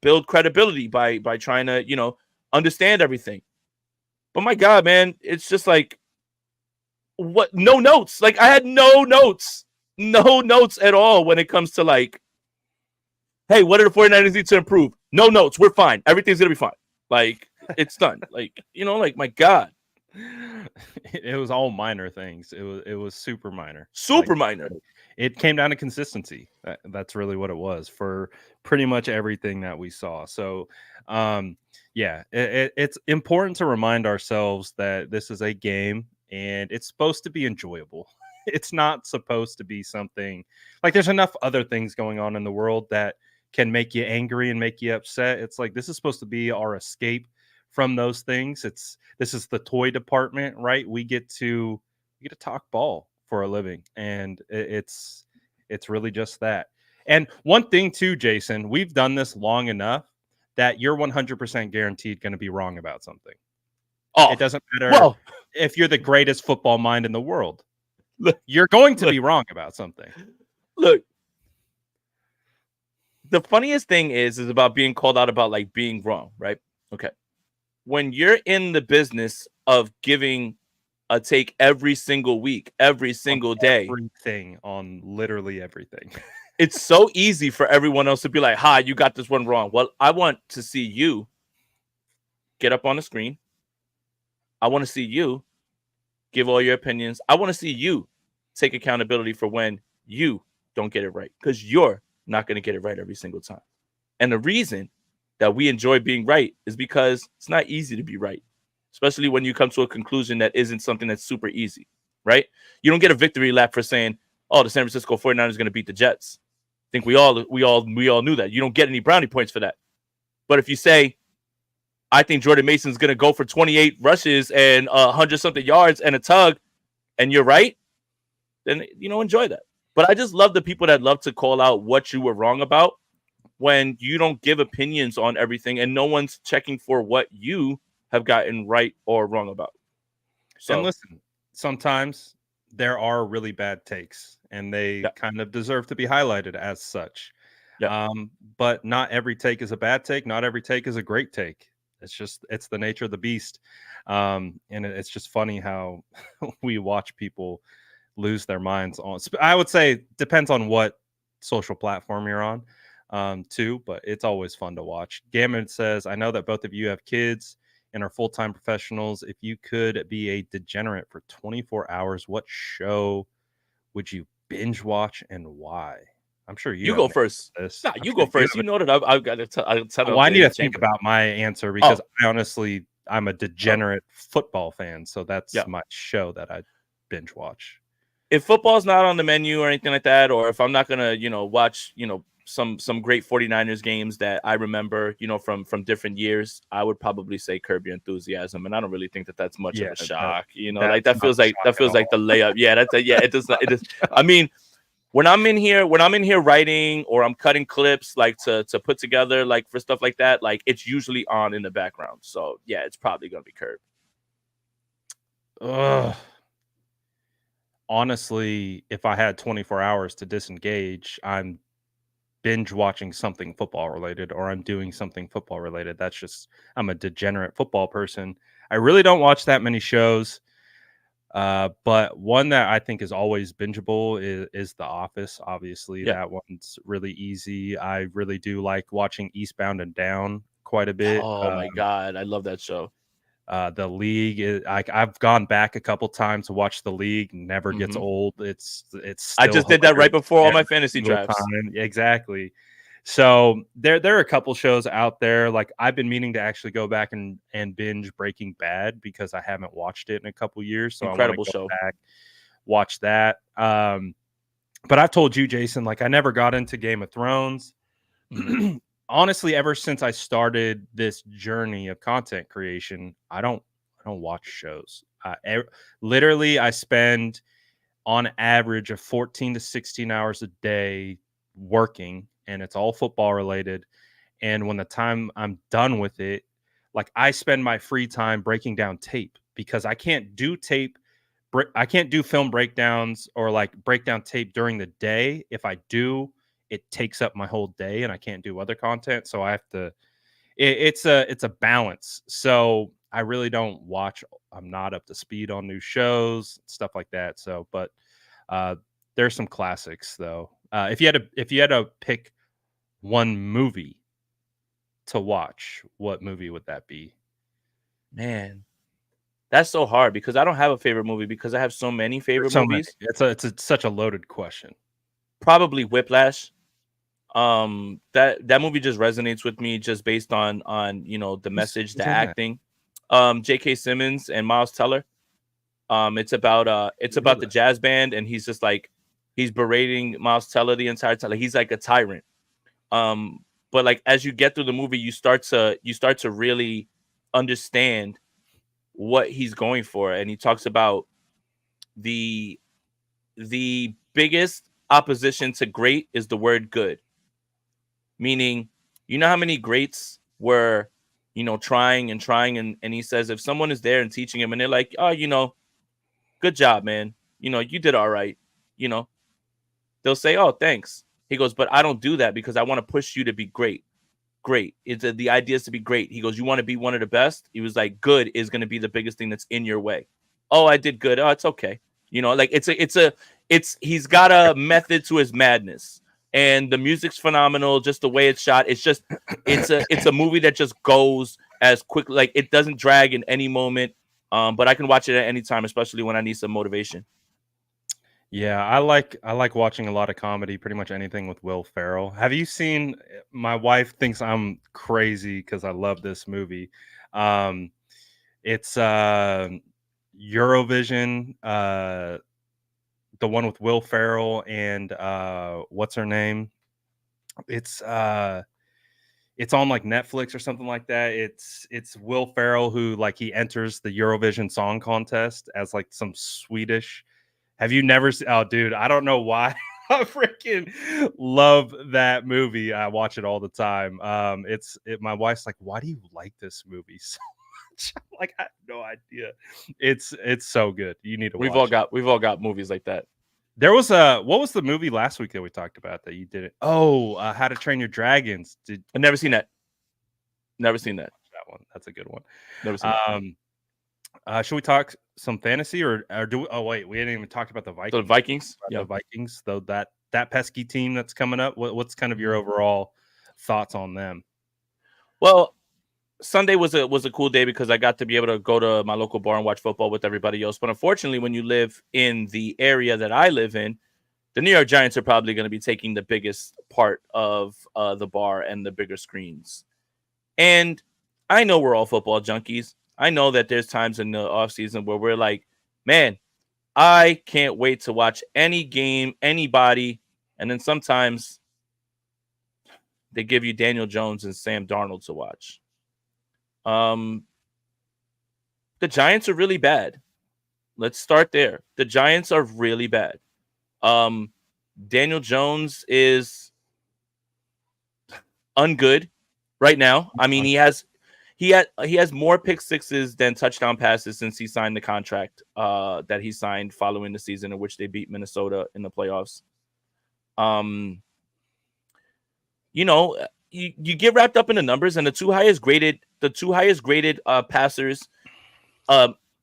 build credibility by trying to, understand everything. But my God, man, it's just like, what? No notes. Like I had no notes. No notes at all when it comes to like, hey, what do the 49ers need to improve? No notes. We're fine. Everything's going to be fine. Like, it's done. Like, like, my God. It was all minor things. It was super minor. Super minor. It came down to consistency. That's really what it was for pretty much everything that we saw. So, yeah, it's important to remind ourselves that this is a game and it's supposed to be enjoyable. It's not supposed to be something like there's enough other things going on in the world that can make you angry and make you upset. It's like this is supposed to be our escape from those things. This is the toy department, right? We get to talk ball for a living, and it's really just that. And one thing too, Jason, we've done this long enough that you're 100% guaranteed going to be wrong about something. Oh, It doesn't matter well, if you're the greatest football mind in the world. look, You're going to look, be wrong about something. look. The funniest thing is about being called out about like being wrong, right? Okay. When you're in the business of giving a take every single week, every On single day, everything, on literally everything. it's so easy for everyone else to be like, "Hi, you got this one wrong." Well, I want to see you get up on the screen. I want to see you give all your opinions. I want to see you take accountability for when you don't get it right, because you're not going to get it right every single time. And the reason that we enjoy being right is because it's not easy to be right, especially when you come to a conclusion that isn't something that's super easy, right? You don't get a victory lap for saying, "Oh, the San Francisco 49ers are going to beat the Jets." I think we all knew that. You don't get any brownie points for that. But if you say, "I think Jordan Mason's going to go for 28 rushes and 100 something yards and a tug," and you're right, then enjoy that. But I just love the people that love to call out what you were wrong about when you don't give opinions on everything and no one's checking for what you have gotten right or wrong about. And So, listen, sometimes there are really bad takes, and they yeah, kind of deserve to be highlighted as such. yeah. But not every take is a bad take. Not every take is a great take. It's the nature of the beast. And it's just funny how we watch people lose their minds on. I would say depends on what social platform you're on, too. But it's always fun to watch. Gammon says, "I know that both of you have kids and are full-time professionals. If you could be a degenerate for 24 hours, what show would you binge watch and why?" I'm sure you You have go an answer first. to this. Nah, I'm you sure go you first. have You know that I've got to I'll set it well, up I there need in to the think chamber. about my answer Oh, because I'm a oh, degenerate football fan, so that's yeah. my show that I binge watch. If football's not on the menu or anything like that, or if I'm not gonna, watch, some great 49ers games that I remember, from different years, I would probably say Curb Your Enthusiasm, and I don't really think that that's much of Yeah, a shock. Like that's that not feels a like shock at all. the layup. Yeah, yeah. It does not. It is. I mean, when I'm in here writing or I'm cutting clips like to put together like for stuff like that, like it's usually on in the background. So yeah, it's probably gonna be Curb. Ugh. Honestly, if I had 24 hours to disengage, I'm binge watching something football related or I'm doing something football related. I'm a degenerate football person. I really don't watch that many shows. But one that I think is always bingeable is The Office. Obviously, Yeah. that one's really easy. I really do like watching Eastbound and Down quite a bit. Oh my god, I love that show. The League, I've gone back a couple times to watch The League. Never gets Hmm. old. It's I still just did that right hilarious before all every my fantasy single drafts. time. Exactly. So there are a couple shows out there. Like I've been meaning to actually go back and binge Breaking Bad because I haven't watched it in a couple years. So I want to Incredible go show. back, watch that. But I've told you, Jason, like I never got into Game of Thrones. Hmm. Honestly, ever since I started this journey of content creation, I don't watch shows. Literally, I spend on average of 14 to 16 hours a day working, and it's all football related. And when the time I'm done with it, like I spend my free time breaking down tape because I can't do tape. I can't do film breakdowns or like breakdown tape during the day. If I do, it takes up my whole day, and I can't do other content. So I have to. It's a balance. So I really don't watch. I'm not up to speed on new shows, stuff like that. So, but uh, there's some classics though. If you had to pick one movie to watch, what movie would that be? Man, That's so hard because I don't have a favorite movie because I have so many favorite There's so many. movies. Such a loaded question. Probably Whiplash. That movie just resonates with me just based on the message, the Who's in that? acting. J.K. Simmons and Miles Teller. It's Didn't know about the that. jazz band, and he's just like he's berating Miles Teller the entire time. Like, he's like a tyrant. But like as you get through the movie, you start to really understand what he's going for, and he talks about the the biggest opposition to great is the word good, meaning you know how many greats were trying and trying, and he says if someone is there and teaching him and they're like, oh, good job, man, you did all right, you know they'll say, oh, thanks. He goes, but I don't do that because I want to push you to be great. The idea is to be great. He goes, you want to be one of the best? He was like, good is going to be the biggest thing that's in your way. Oh, I did good. Oh, it's okay. Like he's got a method to his madness, and the music's phenomenal. Just the way it's shot, it's a movie that just goes as quickly. Like, it doesn't drag in any moment. But I can watch it at any time, especially when I need some motivation. Yeah, I like watching a lot of comedy, pretty much anything with Will Ferrell. Have you seen my wife thinks I'm crazy because I love this movie. Um it's Eurovision, the one with Will Ferrell and what's her name? It's it's on like Netflix or something like that. It's Will Ferrell who like he enters the Eurovision Song Contest as like some Swedish. Have you never seen? Oh, dude, I don't know why. I freaking love that movie. I watch it all the time. My wife's like, "Why do you like this movie so much?" I'm like, I have no idea. It's so good. You need to watch it. We've all got movies like that. There was a what was the movie last week that we talked about that you didn't? Oh, How to Train Your Dragons. Did I've never seen that. Never seen that. that one? That's a good one. Never seen that. Should we talk some fantasy or do we, oh wait, we didn't even talk about the So the Vikings. Vikings. About Yeah. the Vikings, though that pesky team that's coming up. What's kind of your overall thoughts on them? Well, Sunday was a cool day because I got to be able to go to my local bar and watch football with everybody else. But unfortunately, when you live in the area that I live in, the New York Giants are probably going to be taking the biggest part of the bar and the bigger screens. And I know we're all football junkies. I know that there's times in the offseason where we're like, man, I can't wait to watch any game, anybody. And then sometimes they give you Daniel Jones and Sam Darnold to watch. The Giants are really bad. Let's start there. The Giants are really bad. Daniel Jones is ungood right now. I mean, he has more pick sixes than touchdown passes since he signed the contract that he signed following the season in which they beat Minnesota in the playoffs. You get wrapped up in the numbers, and the two highest graded passers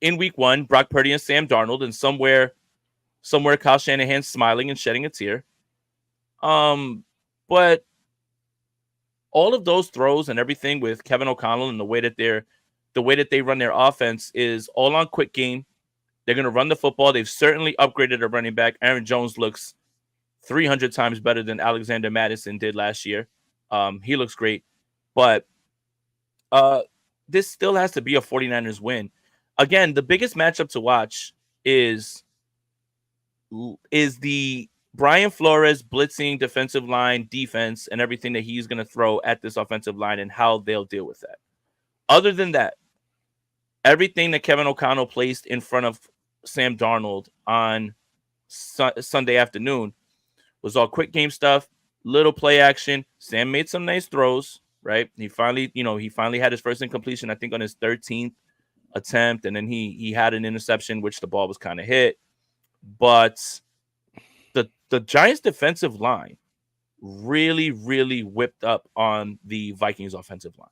in week one, Brock Purdy and Sam Darnold, and somewhere Kyle Shanahan's smiling and shedding a tear. But all of those throws and everything with Kevin O'Connell and the way that they run their offense is all on quick game. They're going to run the football. They've certainly upgraded a running back. Aaron Jones looks 300 times better than Alexander Madison did last year. He looks great. But this still has to be a 49ers win. Again, the biggest matchup to watch is the Brian Flores blitzing defensive line defense and everything that he's going to throw at this offensive line and how they'll deal with that. Other than that, everything that Kevin O'Connell placed in front of Sam Darnold on Sunday afternoon was all quick game stuff, little play action. Sam made some nice throws, right? He finally had his first incompletion, I think, on his 13th attempt, and then he had an interception, which the ball was kind of hit. But the Giants' defensive line really, really whipped up on the Vikings' offensive line.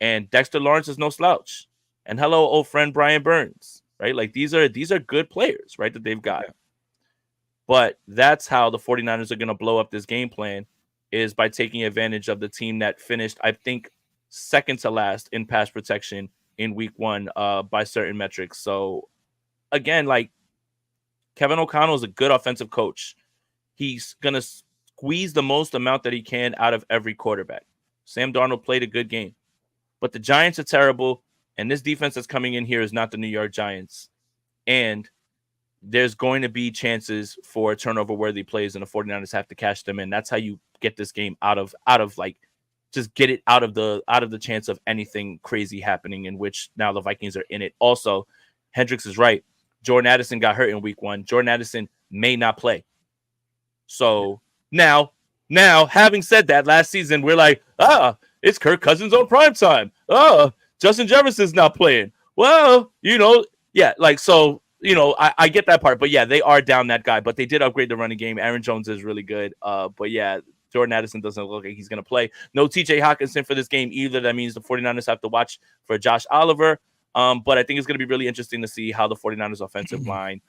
And Dexter Lawrence is no slouch. And hello, old friend Brian Burns, right? Like these are good players, right, that they've got. Yeah. But that's how the 49ers are going to blow up this game plan, is by taking advantage of the team that finished, I think, second to last in pass protection in week one by certain metrics. So again, like Kevin O'Connell is a good offensive coach. He's going to squeeze the most amount that he can out of every quarterback. Sam Darnold played a good game, but the Giants are terrible. And this defense that's coming in here is not the New York Giants. And there's going to be chances for turnover-worthy plays, and the 49ers have to cash them in. That's how you get this game out of like just get it out of the chance of anything crazy happening, in which now the Vikings are in it. Also, Hendricks is right. Jordan Addison got hurt in week one. Jordan Addison may not play. So now, having said that, last season we're like, it's Kirk Cousins on primetime. Justin Jefferson's not playing. Well, yeah, like so. I get that part, but yeah, they are down that guy, but they did upgrade the running game. Aaron Jones is really good. But yeah, Jordan Addison doesn't look like he's going to play. No TJ Hawkinson for this game either. That means the 49ers have to watch for Josh Oliver. But I think it's going to be really interesting to see how the 49ers offensive line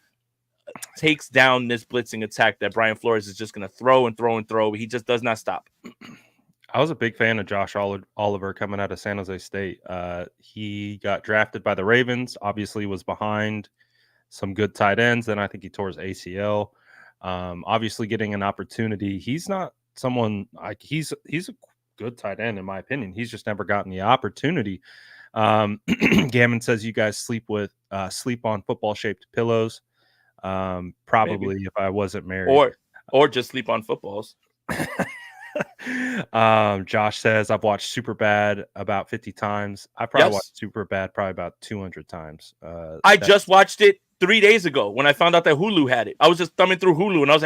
takes down this blitzing attack that Brian Flores is just going to throw and throw and throw. He just does not stop. I was a big fan of Josh Oliver coming out of San Jose State. He got drafted by the Ravens, obviously was behind some good tight ends. Then I think he tore his ACL. Obviously getting an opportunity. He's not someone like he's a good tight end in my opinion. He's just never gotten the opportunity. Gammon says you guys sleep on football shaped pillows. Probably maybe. If I wasn't married, or just sleep on footballs. Josh says I've watched Superbad about 50 times. I probably watched Superbad probably about 200 times. I just watched it 3 days ago when I found out that Hulu had it. I was just thumbing through Hulu and I was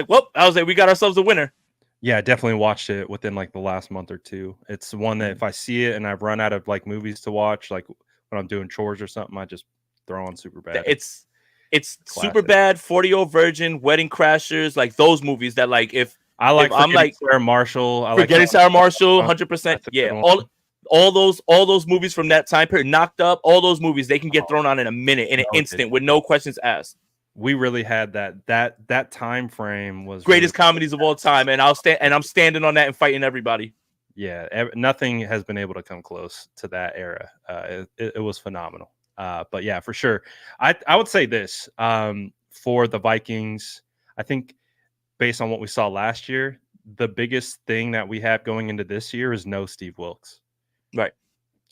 like, we got ourselves a winner. Yeah, I definitely watched it within like the last month or two. It's one that if I see it and I've run out of like movies to watch, like when I'm doing chores or something, I just throw on Superbad. It's Superbad, 40-Year-Old Virgin, Wedding Crashers, like those movies that like I'm like Sarah Marshall. Forgetting Sarah Marshall, 100%. Yeah, all those movies from that time period, Knocked Up, all those movies, they can get thrown on in a minute, in an instant, with no questions asked. We really had that time frame was greatest really comedies of all time, and I'm standing on that and fighting everybody. Yeah, nothing has been able to come close to that era. It was phenomenal. But yeah, for sure, I would say this for the Vikings. I think based on what we saw last year, the biggest thing that we have going into this year is no Steve Wilks. Right.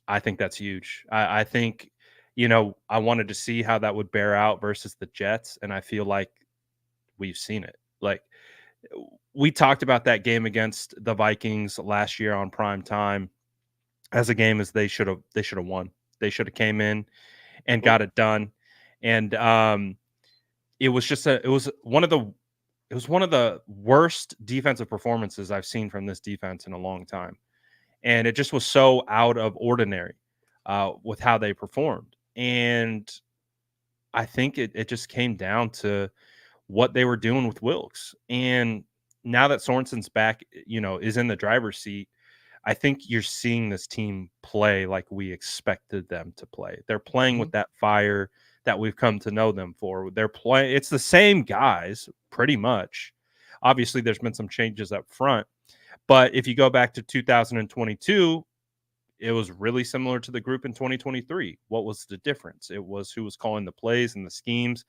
I think that's huge. I think, I wanted to see how that would bear out versus the Jets, and I feel like we've seen it. Like we talked about that game against the Vikings last year on prime time as a game as they should have won. They should have came in and got it done. And it was one of the worst defensive performances I've seen from this defense in a long time. And it just was so out of ordinary with how they performed. And I think it just came down to what they were doing with Wilks. And now that Sorensen's back, is in the driver's seat, I think you're seeing this team play like we expected them to play. They're playing with that fire that we've come to know them for. It's the same guys pretty much. Obviously, there's been some changes up front. But if you go back to 2022, it was really similar to the group in 2023. What was the difference? It was who was calling the plays and the schemes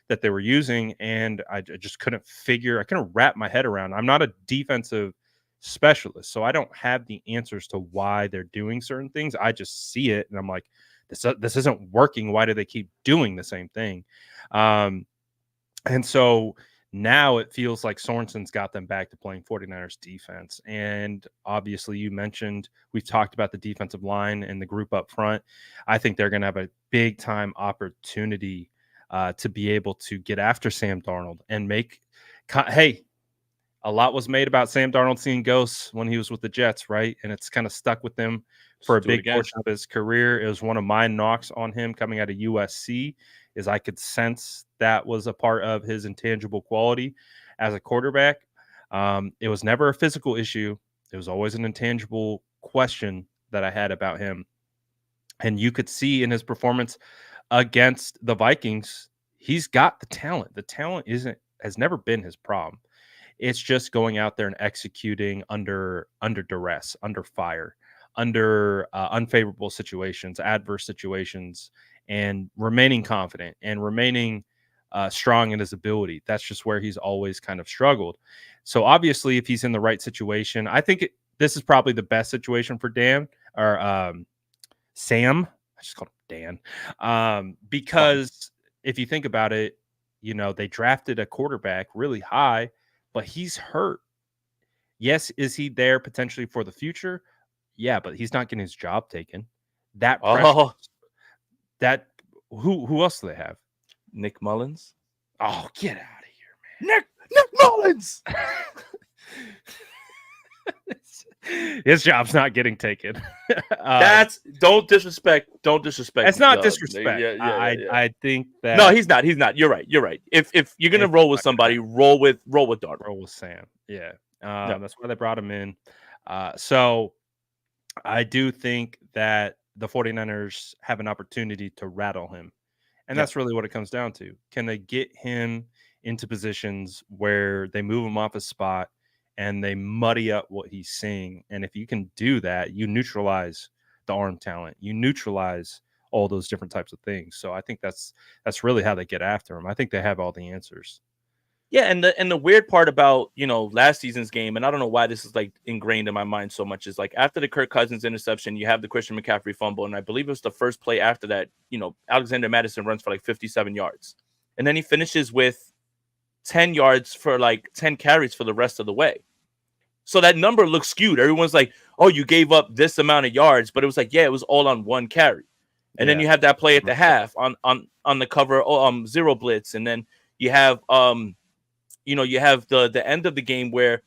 that they were using. And I just couldn't wrap my head around. I'm not a defensive specialist, so I don't have the answers to why they're doing certain things. I just see it and I'm like, this isn't working. Why do they keep doing the same thing? And so now it feels like Sorensen's got them back to playing 49ers defense. And obviously you mentioned, we've talked about the defensive line and the group up front. I think they're going to have a big time opportunity to be able to get after Sam Darnold and a lot was made about Sam Darnold seeing ghosts when he was with the Jets, right? And it's kind of stuck with him for a big portion of his career. It was one of my knocks on him coming out of USC is I could sense that was a part of his intangible quality as a quarterback. It was never a physical issue. It was always an intangible question that I had about him. And you could see in his performance against the Vikings, he's got the talent. The talent has never been his problem. It's just going out there and executing under duress, under fire. under unfavorable situations, adverse situations, and remaining confident and remaining strong in his ability. That's just where he's always kind of struggled. So obviously, if he's in the right situation, I think this is probably the best situation for Dan or Sam. I just called him Dan because if you think about it, they drafted a quarterback really high, but he's hurt. Yes, is he there potentially for the future? Yeah, but he's not getting his job taken. That pressure. Oh, That who else do they have? Nick Mullins. Oh, get out of here, Nick Mullins. His job's not getting taken. Don't disrespect. It's not disrespect. Yeah. I think that no, he's not. You're right. If you're gonna roll with somebody, roll with Darnold. Roll with Sam. Yeah. That's why they brought him in. So I do think that the 49ers have an opportunity to rattle him. And that's really what it comes down to. Can they get him into positions where they move him off his spot and they muddy up what he's seeing? And if you can do that, you neutralize the arm talent. You neutralize all those different types of things. So I think that's really how they get after him. I think they have all the answers. Yeah, and the weird part about, last season's game, and I don't know why this is like ingrained in my mind so much, is like after the Kirk Cousins interception, you have the Christian McCaffrey fumble, and I believe it was the first play after that, Alexander Madison runs for like 57 yards. And then he finishes with 10 yards for like 10 carries for the rest of the way. So that number looks skewed. Everyone's like, oh, you gave up this amount of yards, but it was like, yeah, it was all on one carry. And then you have that play at the half on the cover, zero blitz, and then you have you have the end of the game where,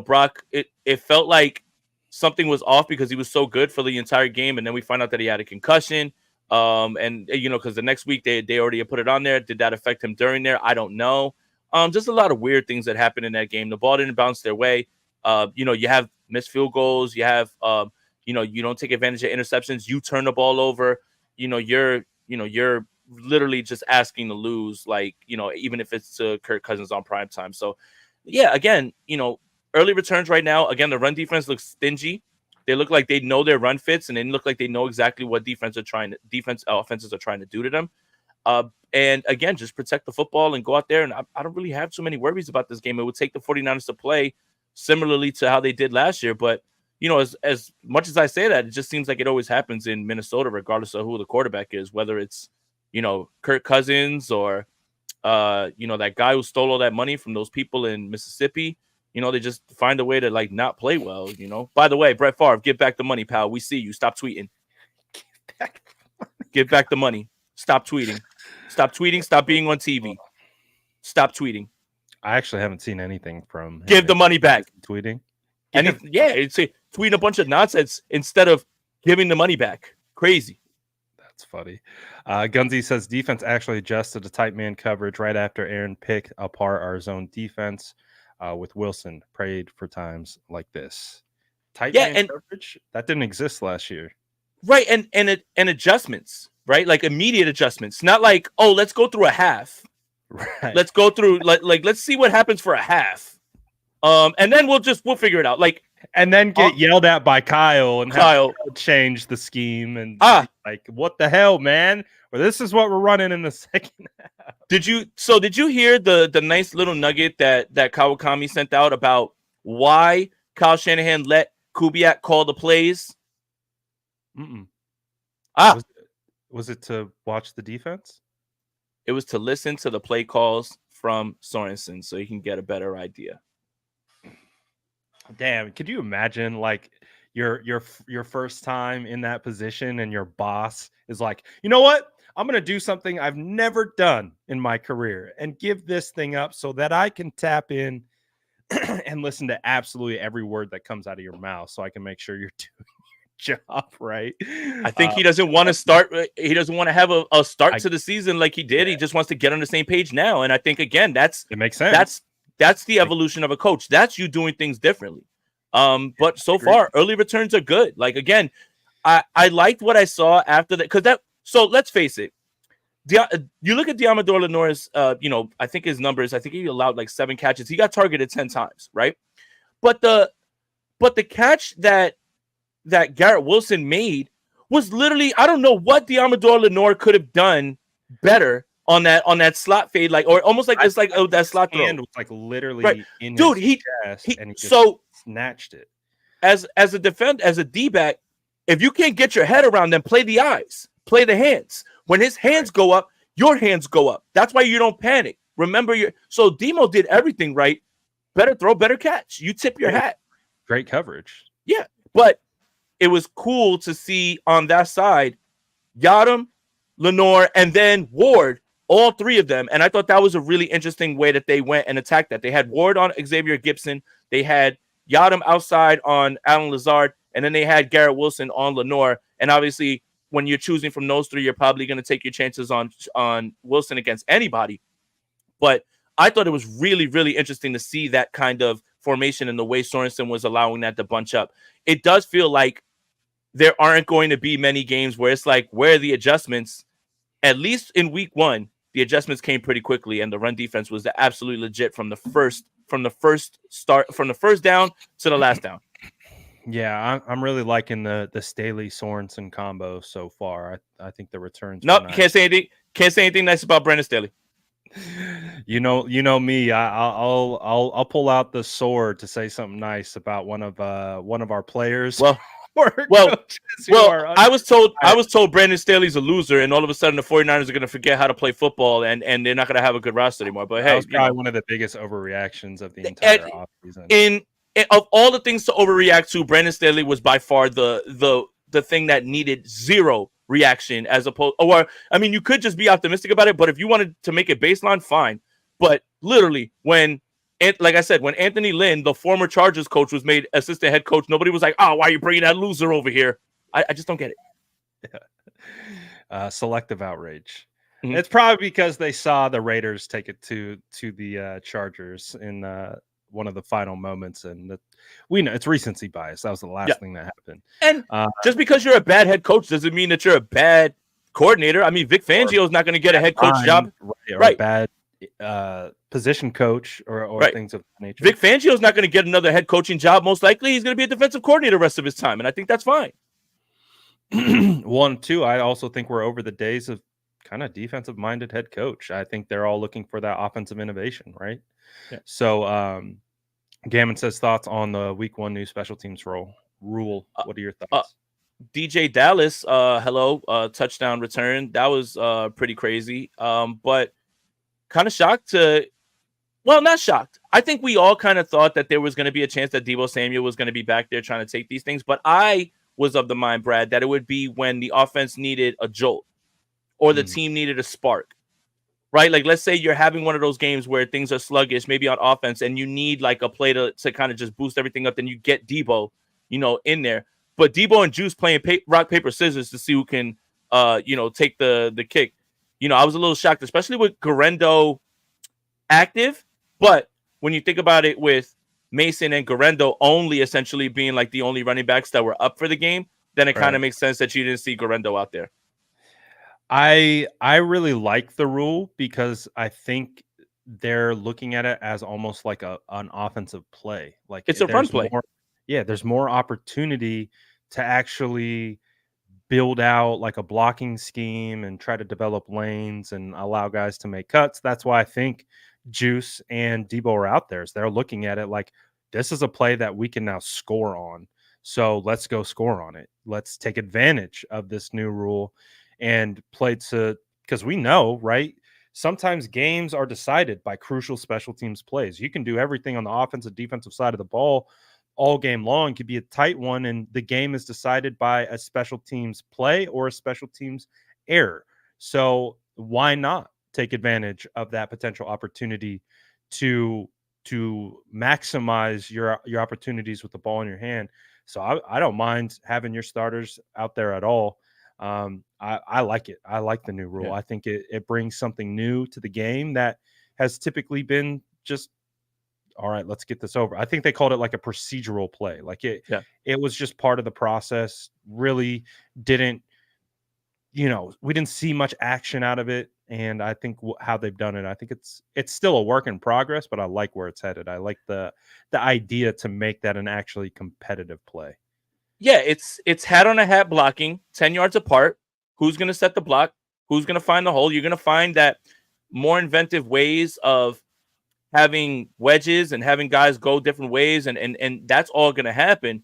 Brock, it felt like something was off because he was so good for the entire game. And then we find out that he had a concussion. Because the next week they already put it on there. Did that affect him during there? I don't know. Just a lot of weird things that happened in that game. The ball didn't bounce their way. You have missed field goals. You have, you don't take advantage of interceptions. You turn the ball over. You're literally just asking to lose, even if it's to Kirk Cousins on prime time. So yeah, again, early returns right now, again, the run defense looks stingy. They look like they know their run fits, and they look like they know exactly what offenses are trying to do to them. And again, just protect the football and go out there. And I don't really have too many worries about this game. It would take the 49ers to play similarly to how they did last year. But, as much as I say that, it just seems like it always happens in Minnesota, regardless of who the quarterback is, whether it's, Kirk Cousins or, that guy who stole all that money from those people in Mississippi. They just find a way to not play well. By the way, Brett Favre, give back the money, pal. We see you. Stop tweeting. Give back the money. Stop tweeting. Stop tweeting. Stop being on TV. Stop tweeting. I actually haven't seen anything from him. Give the money back. Tweeting. It's tweet a bunch of nonsense instead of giving the money back. Crazy. That's funny. Gunzy says defense actually adjusted to tight man coverage right after Aaron picked apart our zone defense with Wilson. Prayed for times like this. Tight man coverage that didn't exist last year, right? And adjustments, right? Like immediate adjustments, not like, oh, let's go through a half. Right. Let's go through let's see what happens for a half, and then we'll figure it out. And then get yelled at by Kyle and have to change the scheme and what the hell, man? Well, this is what we're running in the second half. Did you hear the nice little nugget that Kawakami sent out about why Kyle Shanahan let Kubiak call the plays? Mm-mm. Was it to watch the defense? It was to listen to the play calls from Sorensen so you can get a better idea. Damn, could you imagine your first time in that position and your boss is like, you know what? I'm going to do something I've never done in my career and give this thing up so that I can tap in and listen to absolutely every word that comes out of your mouth so I can make sure you're doing your job right. I think he doesn't want to start. He doesn't want to have a start to the season like he did. Yeah. He just wants to get on the same page now. And I think, again, it makes sense. That's the evolution of a coach. That's you doing things differently. But so far, early returns are good. Again, I liked what I saw after that so let's face it. You look at Diamador Lenoir's, I think his numbers. I think he allowed 7 catches. He got targeted 10 times, right? But the catch that that Garrett Wilson made was literally, I don't know what Diamador Lenore could have done better on that slot fade, like, or almost like it's like that slot hand throw. was like Right. literally in Dude, his chest, and he just so snatched it. as a D-back, if you can't get your head around them, play the eyes, play the hands. When his hands go up, your hands go up. That's why you don't panic. Remember so Demo did everything right. Better throw, better catch. You tip your hat. Great coverage. Yeah. But it was cool to see on that side, Yadam, Lenore, and then Ward, all three of them. And I thought that was a really interesting way that they went and attacked that. They had Ward on Xavier Gibson. They had Yadam outside on Alan Lazard. And then they had Garrett Wilson on Lenore. And obviously, when you're choosing from those three, you're probably going to take your chances on Wilson against anybody. But I thought it was really, really interesting to see that kind of formation and the way Sorensen was allowing that to bunch up. It does feel like there aren't going to be many games where it's like, where are the adjustments? At least in week one, the adjustments came pretty quickly, and the run defense was absolutely legit from the first down to the last down. Yeah, I'm really liking the Staley Sorensen combo so far. I think the returns. Nope, nice. can't say anything nice about Brandon Staley. You know me. I'll pull out the sword to say something nice about one of our players. Well, I was told Brandon Staley's a loser, and all of a sudden the 49ers are going to forget how to play football, and they're not going to have a good roster anymore. But that was probably one of the biggest overreactions of the entire offseason. In of all the things to overreact to, Brandon Staley was by far the thing that needed zero reaction, as opposed, or I mean, you could just be optimistic about it, but if you wanted to make it baseline, fine. But literally, like I said, when Anthony Lynn, the former Chargers coach, was made assistant head coach, nobody was like, "Oh, why are you bringing that loser over here?" I just don't get it. Yeah. Selective outrage. Mm-hmm. It's probably because they saw the Raiders take it to the Chargers in one of the final moments, and we know it's recency bias. That was the last thing that happened. And just because you're a bad head coach doesn't mean that you're a bad coordinator. I mean, Vic Fangio is not going to get a head coach job, or a bad position coach or things of that nature. Vic Fangio is not going to get another head coaching job. Most likely, he's going to be a defensive coordinator the rest of his time, and I think that's fine. 1, 2. I also think we're over the days of kind of defensive-minded head coach. I think they're all looking for that offensive innovation, right? Yeah. So, Gammon says thoughts on the Week 1 new special teams rule. What are your thoughts? DJ Dallas, hello, touchdown return. That was pretty crazy. But kind of shocked not shocked. I think we all kind of thought that there was going to be a chance that Deebo Samuel was going to be back there trying to take these things. But I was of the mind, Brad, that it would be when the offense needed a jolt or the team needed a spark, right? Like, let's say you're having one of those games where things are sluggish, maybe on offense, and you need like a play to kind of just boost everything up. Then you get Deebo, in there. But Deebo and Juice playing rock, paper, scissors to see who can, take the kick. I was a little shocked, especially with Garendo active. But when you think about it with Mason and Garendo only essentially being like the only running backs that were up for the game, then it kind of makes sense that you didn't see Garendo out there. I really like the rule because I think they're looking at it as almost like an offensive play. Like it's a run play. There's more opportunity to actually build out like a blocking scheme and try to develop lanes and allow guys to make cuts. That's why I think Juice and Deebo are out there. So they're looking at it like, this is a play that we can now score on. So let's go score on it. Let's take advantage of this new rule and play because we know, right? Sometimes games are decided by crucial special teams plays. You can do everything on the offensive, defensive side of the ball all game long. It could be a tight one, and the game is decided by a special teams play or a special teams error. So why not take advantage of that potential opportunity to maximize your opportunities with the ball in your hand? So I don't mind having your starters out there at all. I like it. I like the new rule. Yeah. I think it brings something new to the game that has typically been just, all right, let's get this over. I think they called it like a procedural play. Like it was just part of the process. Really didn't, we didn't see much action out of it. And I think how they've done it, I think it's still a work in progress, but I like where it's headed. I like the idea to make that an actually competitive play. yeah, it's hat on a hat blocking, 10 yards apart. Who's going to set the block? Who's going to find the hole? You're going to find that more inventive ways of having wedges and having guys go different ways, and that's all going to happen.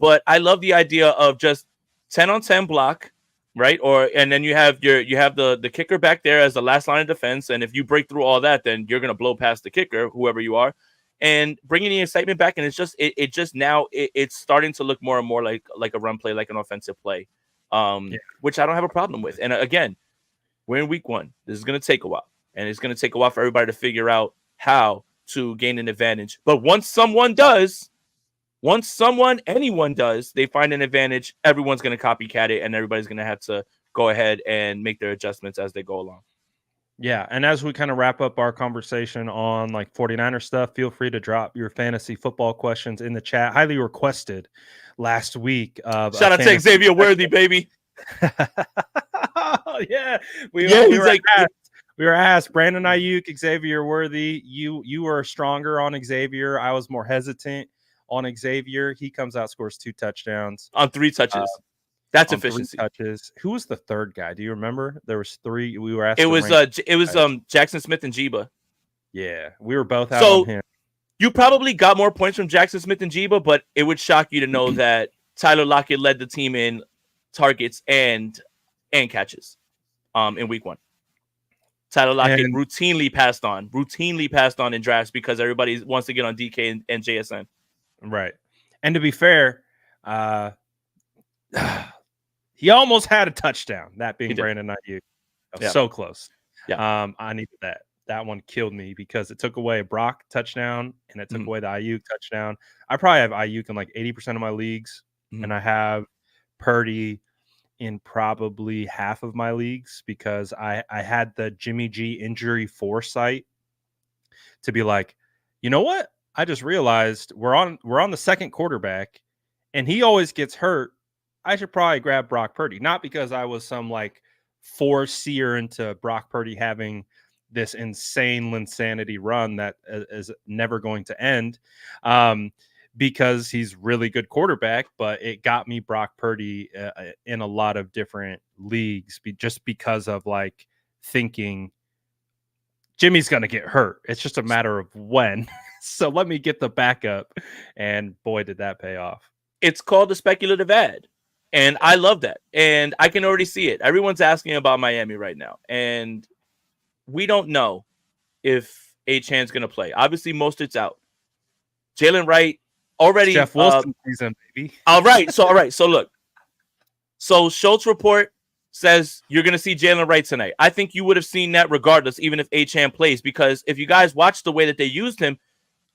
But I love the idea of just 10 on 10 block, right? And then you have the kicker back there as the last line of defense, and if you break through all that, then you're going to blow past the kicker, whoever you are, and bringing the excitement back. And it's just it's starting to look more and more like a run play, like an offensive play, which I don't have a problem with. And again, we're in week 1. This is going to take a while, and it's going to take a while for everybody to figure out how to gain an advantage. But once anyone does, they find an advantage, everyone's going to copycat it, and everybody's going to have to go ahead and make their adjustments as they go along. Yeah, and as we kind of wrap up our conversation on like 49er stuff, feel free to drop your fantasy football questions in the chat. Highly requested last week. Shout out to Xavier Worthy, baby. Yeah, we were asked, Brandon Aiyuk, Xavier Worthy. You were stronger on Xavier. I was more hesitant on Xavier. He comes out, scores 2 touchdowns on 3 touches. That's efficiency. 3 touches. Who was the third guy? Do you remember? There was 3. We were asked. It was Jackson Smith and Jiba. Yeah, we were both out on him. You probably got more points from Jackson Smith and Jiba, but it would shock you to know that Tyler Lockett led the team in targets and catches in week 1. Tyler Lockett routinely passed on in drafts because everybody wants to get on DK and JSN. Right. And to be fair, he almost had a touchdown, that being Brandon Aiyuk. So close. Yeah. I needed that. That one killed me because it took away a Brock touchdown and it took away the Aiyuk touchdown. I probably have Aiyuk in like 80% of my leagues, and I have Purdy in probably half of my leagues because I had the Jimmy G injury foresight to be like, you know what? I just realized we're on the second quarterback and he always gets hurt. I should probably grab Brock Purdy, not because I was some like foreseer into Brock Purdy having this insane insanity run that is never going to end. Because he's really good quarterback, but it got me Brock Purdy in a lot of different leagues just because of like thinking Jimmy's going to get hurt. It's just a matter of when. So let me get the backup. And boy, did that pay off. It's called a speculative ad. And I love that. And I can already see it. Everyone's asking about Miami right now. And we don't know if Achane's going to play. Obviously, Mostert's out. Jalen Wright already Jeff Wilson season, baby. All right. So look. So Schultz report says you're going to see Jalen Wright tonight. I think you would have seen that regardless, even if Achane plays, because if you guys watched the way that they used him,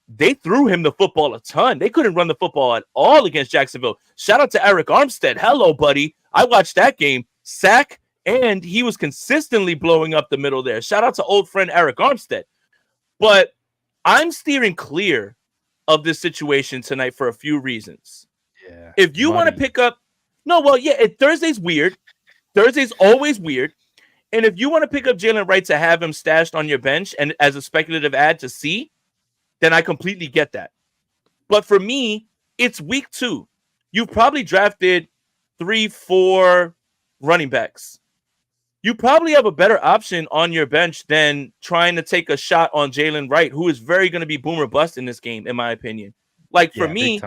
they threw him the football a ton. They couldn't run the football at all against Jacksonville. Shout out to Eric Armstead. Hello, buddy. I watched that game. Sack, and he was consistently blowing up the middle there. Shout out to old friend Eric Armstead. But I'm steering clear of this situation tonight for a few reasons. Yeah. If you want to pick up, Thursday's weird. Thursday's always weird. And if you want to pick up Jalen Wright to have him stashed on your bench and as a speculative ad to see, then I completely get that. But for me, it's week 2. You've probably drafted 3-4 running backs. You probably have a better option on your bench than trying to take a shot on Jalen Wright, who is very going to be boomer bust in this game, in my opinion. Like for me,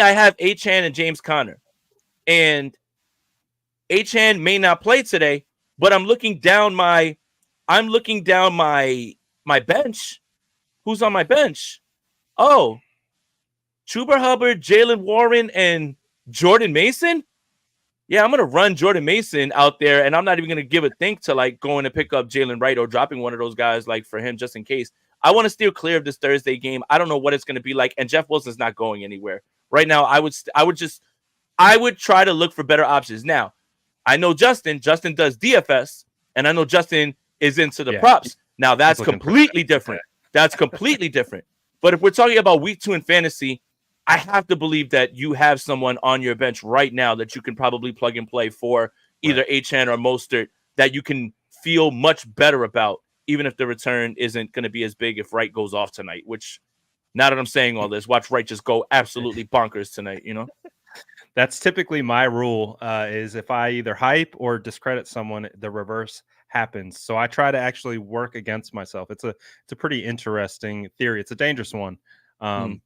I have Achane and James Conner. And Achane may not play today, but I'm looking down my bench. Who's on my bench? Oh, Chuba Hubbard, Jalen Warren, and Jordan Mason. Yeah, I'm going to run Jordan Mason out there, and I'm not even going to give a think to like going to pick up Jalen Wright or dropping one of those guys like for him just in case. I want to steer clear of this Thursday game. I don't know what it's going to be like, and Jeff Wilson's not going anywhere. Right now, I would try to look for better options. Now, I know Justin does DFS, and I know Justin is into the props. Now, that's completely different. That's completely different. But if we're talking about week 2 in fantasy, I have to believe that you have someone on your bench right now that you can probably plug and play for either Achane or Mostert that you can feel much better about, even if the return isn't going to be as big if Wright goes off tonight, which now that I'm saying all this, watch Wright just go absolutely bonkers tonight, you know? That's typically my rule. Is if I either hype or discredit someone, the reverse happens. So I try to actually work against myself. It's a pretty interesting theory. It's a dangerous one. Mm. Um,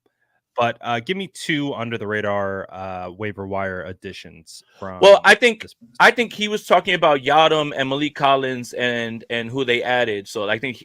but give me two under the radar waiver wire additions Well, from I think this. I think he was talking about Yadam and Malik Collins and who they added. So I think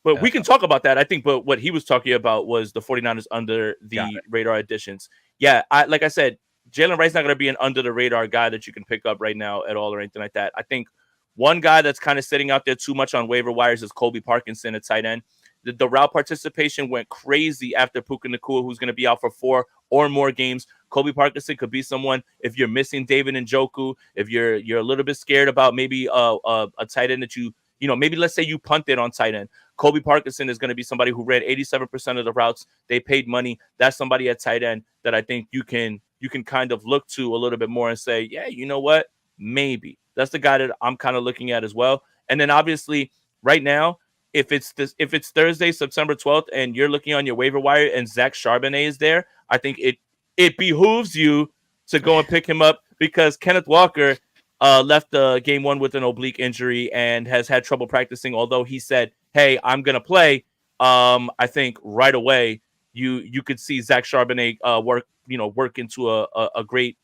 but we can talk about that. I think but what he was talking about was the 49ers under Got the it. radar additions. Yeah, like I said, Jalen Wright's not going to be an under the radar guy that you can pick up right now at all or anything like that. I think one guy that's kind of sitting out there too much on waiver wires is Kobe Parkinson at tight end. The route participation went crazy after Puka Nacua, who's going to be out for 4 or more games. Kobe Parkinson could be someone if you're missing David Njoku, if you're a little bit scared about maybe a tight end that maybe let's say you punted on tight end. Kobe Parkinson is going to be somebody who ran 87% of the routes. They paid money. That's somebody at tight end that I think you can kind of look to a little bit more and say, yeah, you know what? Maybe. That's the guy that I'm kind of looking at as well. And then obviously right now, if it's Thursday, September 12th, and you're looking on your waiver wire and Zach Charbonnet is there, I think it behooves you to go and pick him up because Kenneth Walker left game one with an oblique injury and has had trouble practicing. Although he said, "Hey, I'm gonna play," I think right away you could see Zach Charbonnet work into a great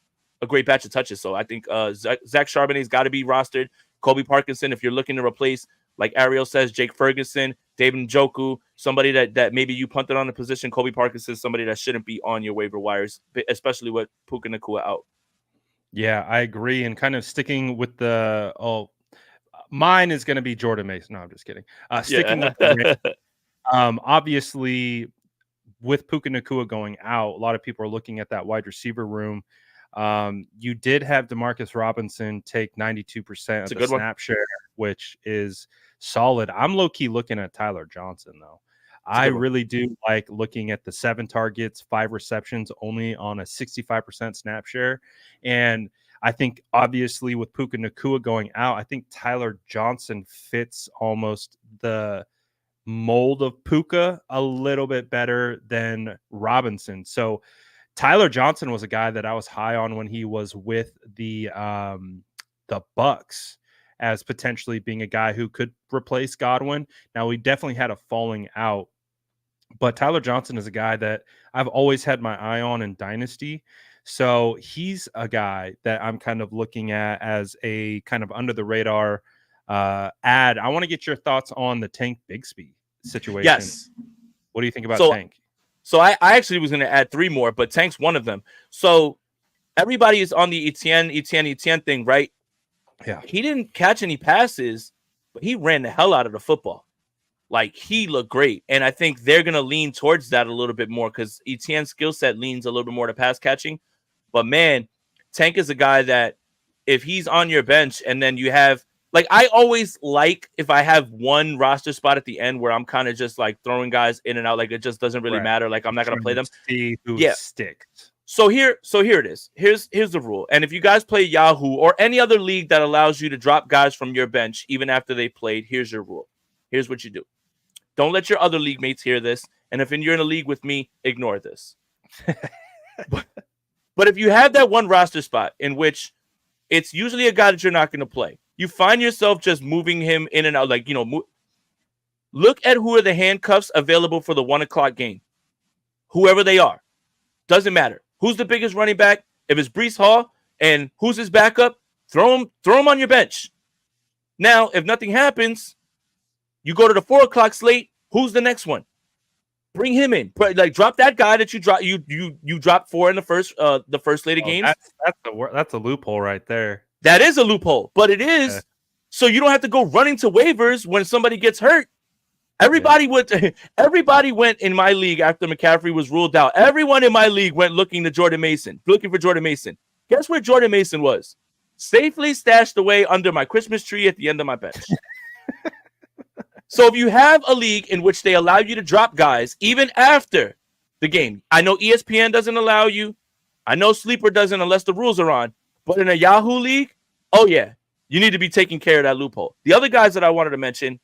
batch of touches. So I think Zach Charbonnet's got to be rostered. Kobe Parkinson, if you're looking to replace, like Ariel says, Jake Ferguson, David Njoku, somebody that maybe you punted on the position. Kobe Parkinson is somebody that shouldn't be on your waiver wires, especially with Puka Nacua out. Yeah, I agree. And kind of sticking with mine is going to be Jordan Mason. No, I'm just kidding. Sticking with the obviously with Puka Nacua going out, a lot of people are looking at that wide receiver room. You did have Demarcus Robinson take 92% of the snap share, which is solid. I'm low-key looking at Tyler Johnson, though. I really do like looking at the 7 targets, 5 receptions, only on a 65% snap share. And I think, obviously, with Puka Nacua going out, I think Tyler Johnson fits almost the mold of Puka a little bit better than Robinson. So Tyler Johnson was a guy that I was high on when he was with the Bucks as potentially being a guy who could replace Godwin. Now, we definitely had a falling out, but Tyler Johnson is a guy that I've always had my eye on in Dynasty. So he's a guy that I'm kind of looking at as a kind of under the radar ad. I want to get your thoughts on the Tank Bigsby situation. Yes. What do you think about Tank? So I actually was going to add 3 more, but Tank's one of them. So everybody is on the Etienne thing, right? Yeah. He didn't catch any passes, but he ran the hell out of the football. Like, he looked great. And I think they're going to lean towards that a little bit more because Etienne's skill set leans a little bit more to pass catching. But, man, Tank is a guy that if he's on your bench and then you have – like, I always like if I have one roster spot at the end where I'm kind of just, like, throwing guys in and out. Like, it just doesn't really matter. Like, I'm not going to play them. See who sticks. So here it is. Here's the rule. And if you guys play Yahoo or any other league that allows you to drop guys from your bench even after they played, here's your rule. Here's what you do. Don't let your other league mates hear this. And if you're in a league with me, ignore this. But if you have that one roster spot in which it's usually a guy that you're not going to play, you find yourself just moving him in and out. Like, look at who are the handcuffs available for the 1:00 game. Whoever they are. Doesn't matter. Who's the biggest running back? If it's Breece Hall and who's his backup, throw him on your bench. Now, if nothing happens, you go to the 4:00 slate. Who's the next one? Bring him in. Like, drop that guy that you dropped 4 in the first slate of games. That's a loophole right there. That is a loophole, but it is so you don't have to go running to waivers when somebody gets hurt. Everybody went in my league after McCaffrey was ruled out. Everyone in my league went looking for Jordan Mason. Guess where Jordan Mason was? Safely stashed away under my Christmas tree at the end of my bench. So if you have a league in which they allow you to drop guys even after the game, I know ESPN doesn't allow you. I know Sleeper doesn't unless the rules are on. But in a Yahoo league, oh yeah, you need to be taking care of that loophole. The other guys that I wanted to mention,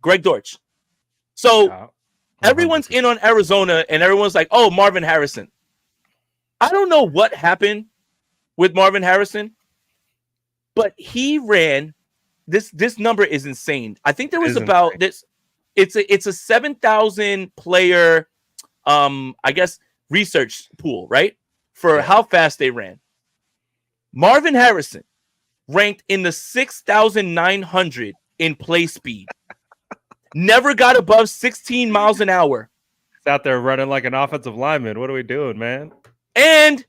Greg Dortch. So everyone's in on Arizona and everyone's like, oh, Marvin Harrison. I don't know what happened with Marvin Harrison, but he ran this number is insane. I think there was about this. It's a 7,000 player, I guess research pool, right? For how fast they ran. Marvin Harrison ranked in the 6,900 in play speed. Never got above 16 miles an hour. It's out there running like an offensive lineman. What are we doing, man? And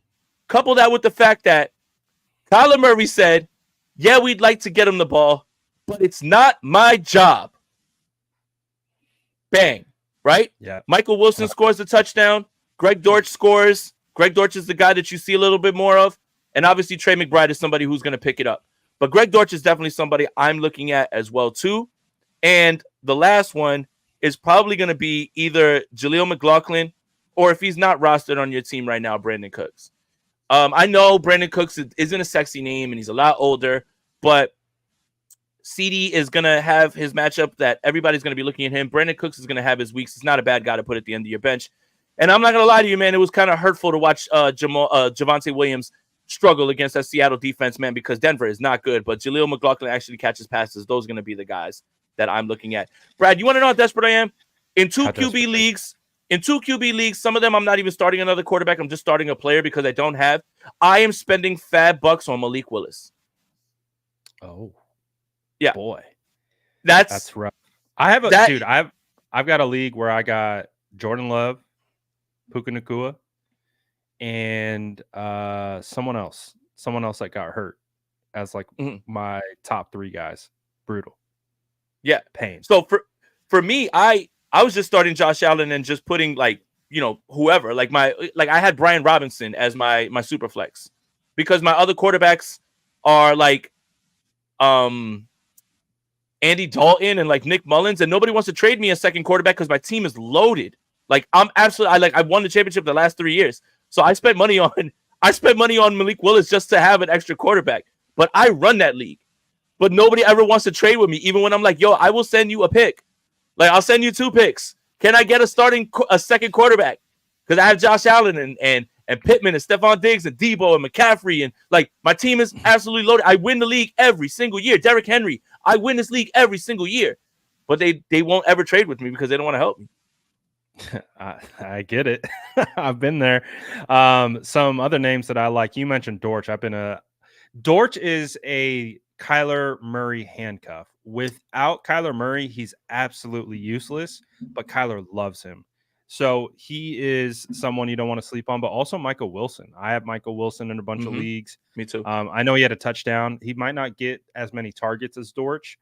couple that with the fact that Kyler Murray said, yeah, we'd like to get him the ball, but it's not my job. Bang. Right? Yeah. Michael Wilson scores the touchdown. Greg Dortch scores. Greg Dortch is the guy that you see a little bit more of. And obviously Trey McBride is somebody who's going to pick it up. But Greg Dortch is definitely somebody I'm looking at as well, too. And the last one is probably going to be either Jaleel McLaughlin or if he's not rostered on your team right now, Brandon Cooks. I know Brandon Cooks isn't a sexy name and he's a lot older, but CD is going to have his matchup that everybody's going to be looking at him. Brandon Cooks is going to have his weeks. He's not a bad guy to put at the end of your bench. And I'm not going to lie to you, man. It was kind of hurtful to watch Javonte Williams struggle against that Seattle defense, man, because Denver is not good. But Jaleel McLaughlin actually catches passes. Those are going to be the guys that I'm looking at. Brad, you want to know how desperate I am? In two QB leagues, some of them I'm not even starting another quarterback. I'm just starting a player because I don't have. I am spending fat bucks on Malik Willis. Oh. Yeah, boy, that's rough. I've got a league where I got Jordan Love, Puka Nacua, and someone else that got hurt as like my top 3 guys. Brutal. Yeah, pain. So for me, I was just starting Josh Allen and just putting whoever I had Brian Robinson as my super flex because my other quarterbacks are like Andy Dalton and like Nick Mullins, and nobody wants to trade me a second quarterback because my team is loaded. Like I won the championship the last 3 years, so I spent money on Malik Willis just to have an extra quarterback. But I run that league, but nobody ever wants to trade with me, even when I'm like, yo, I will send you a pick, like I'll send you 2 picks. Can I get a second quarterback? Because I have Josh Allen and Pittman and Stephon Diggs and Debo and McCaffrey and like my team is absolutely loaded. I win the league every single year. Derrick Henry. I win this league every single year, but they won't ever trade with me because they don't want to help me. I get it. I've been there. Some other names that I like. You mentioned Dortch. Dortch is a Kyler Murray handcuff. Without Kyler Murray, he's absolutely useless, but Kyler loves him. So he is someone you don't want to sleep on, but also Michael Wilson. I have Michael Wilson in a bunch of leagues. Me too. I know he had a touchdown. He might not get as many targets as Dortch,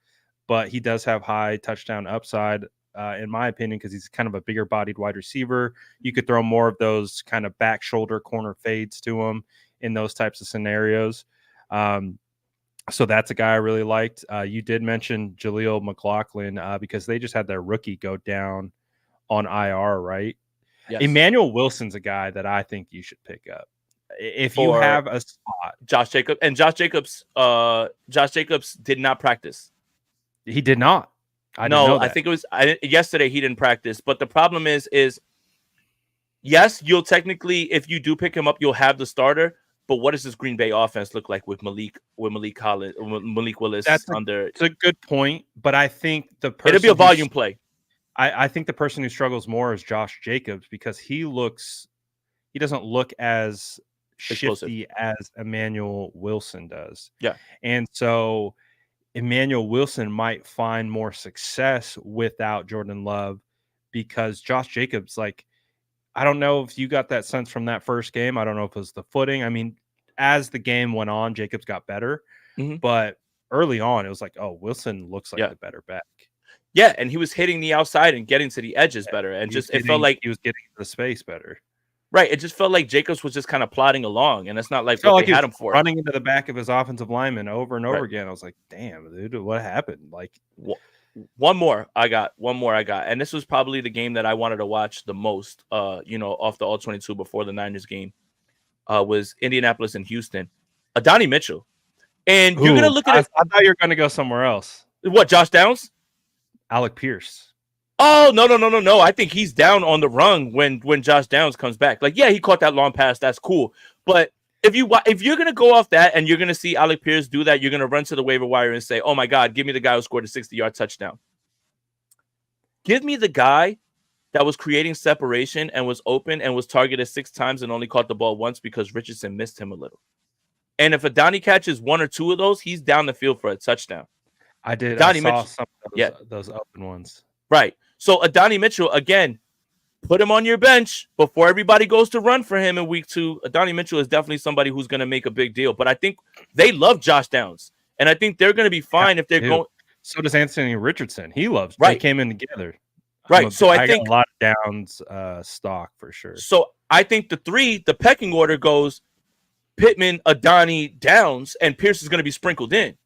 but he does have high touchdown upside, in my opinion, because he's kind of a bigger bodied wide receiver. You could throw more of those kind of back shoulder corner fades to him in those types of scenarios. So that's a guy I really liked. You did mention Jaleel McLaughlin because they just had their rookie go down on IR, right? Yes. Emmanuel Wilson's a guy that I think you should pick up if you have a spot. Josh Jacobs did not practice. He did not. I think it was yesterday he didn't practice. But the problem is yes, you'll technically, if you do pick him up, you'll have the starter. But what does this Green Bay offense look like with Malik Willis? It's a good point, but I think it'll be a volume play. I think the person who struggles more is Josh Jacobs because he doesn't look as shifty as Emmanuel Wilson does. Yeah. And so Emmanuel Wilson might find more success without Jordan Love because Josh Jacobs, like, I don't know if you got that sense from that first game. I don't know if it was the footing. I mean, as the game went on, Jacobs got better, but early on it was like, oh, Wilson looks like the better back. Yeah, and he was hitting the outside and getting to the edges better, and it felt like he was getting the space better. Right, it just felt like Jacobs was just kind of plodding along, and it's not like what they had him for. Running into the back of his offensive lineman over and over again. I was like, damn, dude, what happened? Like, one more I got, and this was probably the game that I wanted to watch the most. Off the All-22 before the Niners game, was Indianapolis and Houston. Adonai Mitchell, and you're gonna look at it. I thought you were gonna go somewhere else. What, Josh Downs? Alec Pierce. Oh, no. I think he's down on the run when Josh Downs comes back. Like, yeah, he caught that long pass. That's cool. But if you're gonna go off that and you're gonna see Alec Pierce do that, you're gonna run to the waiver wire and say, "Oh my God, give me the guy who scored a 60-yard touchdown." Give me the guy that was creating separation and was open and was targeted 6 times and only caught the ball once because Richardson missed him a little. And if Adani catches 1 or 2 of those, he's down the field for a touchdown. I Adonai saw Mitchell, some of those open ones. Right. So Adani Mitchell, again, put him on your bench before everybody goes to run for him in week 2. Adani Mitchell is definitely somebody who's going to make a big deal. But I think they love Josh Downs. And I think they're going to be fine if they're going. So does Anthony Richardson. He loves. Right. They came in together. Right. So I think got a lot of Downs stock for sure. So I think the pecking order goes Pittman, Adani, Downs, and Pierce is going to be sprinkled in.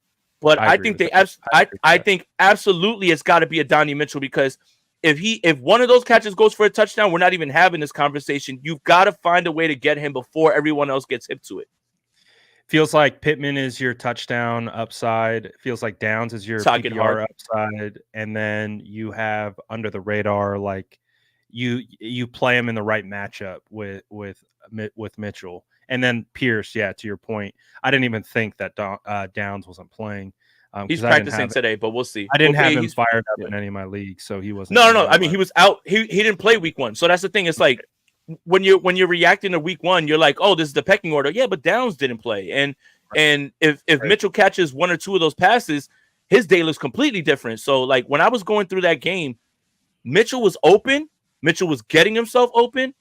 But I think I think absolutely it's got to be Adani Mitchell, because if one of those catches goes for a touchdown, we're not even having this conversation. You've got to find a way to get him before everyone else gets hip to it. Feels like Pittman is your touchdown upside. Feels like Downs is your PPR upside, and then you have under the radar, like you play him in the right matchup with Mitchell, and then Pierce. Yeah, to your point, I didn't even think that Downs wasn't playing. He's practicing today, but we'll see. I didn't have him fired up in any of my leagues, so he wasn't. No. I mean, he was out. He didn't play week 1, so that's the thing. It's like when you're reacting to week 1, you're like, oh, this is the pecking order. Yeah, but Downs didn't play, and if Mitchell catches 1 or 2 of those passes, his day looks completely different. So like when I was going through that game, Mitchell was open. Mitchell was getting himself open,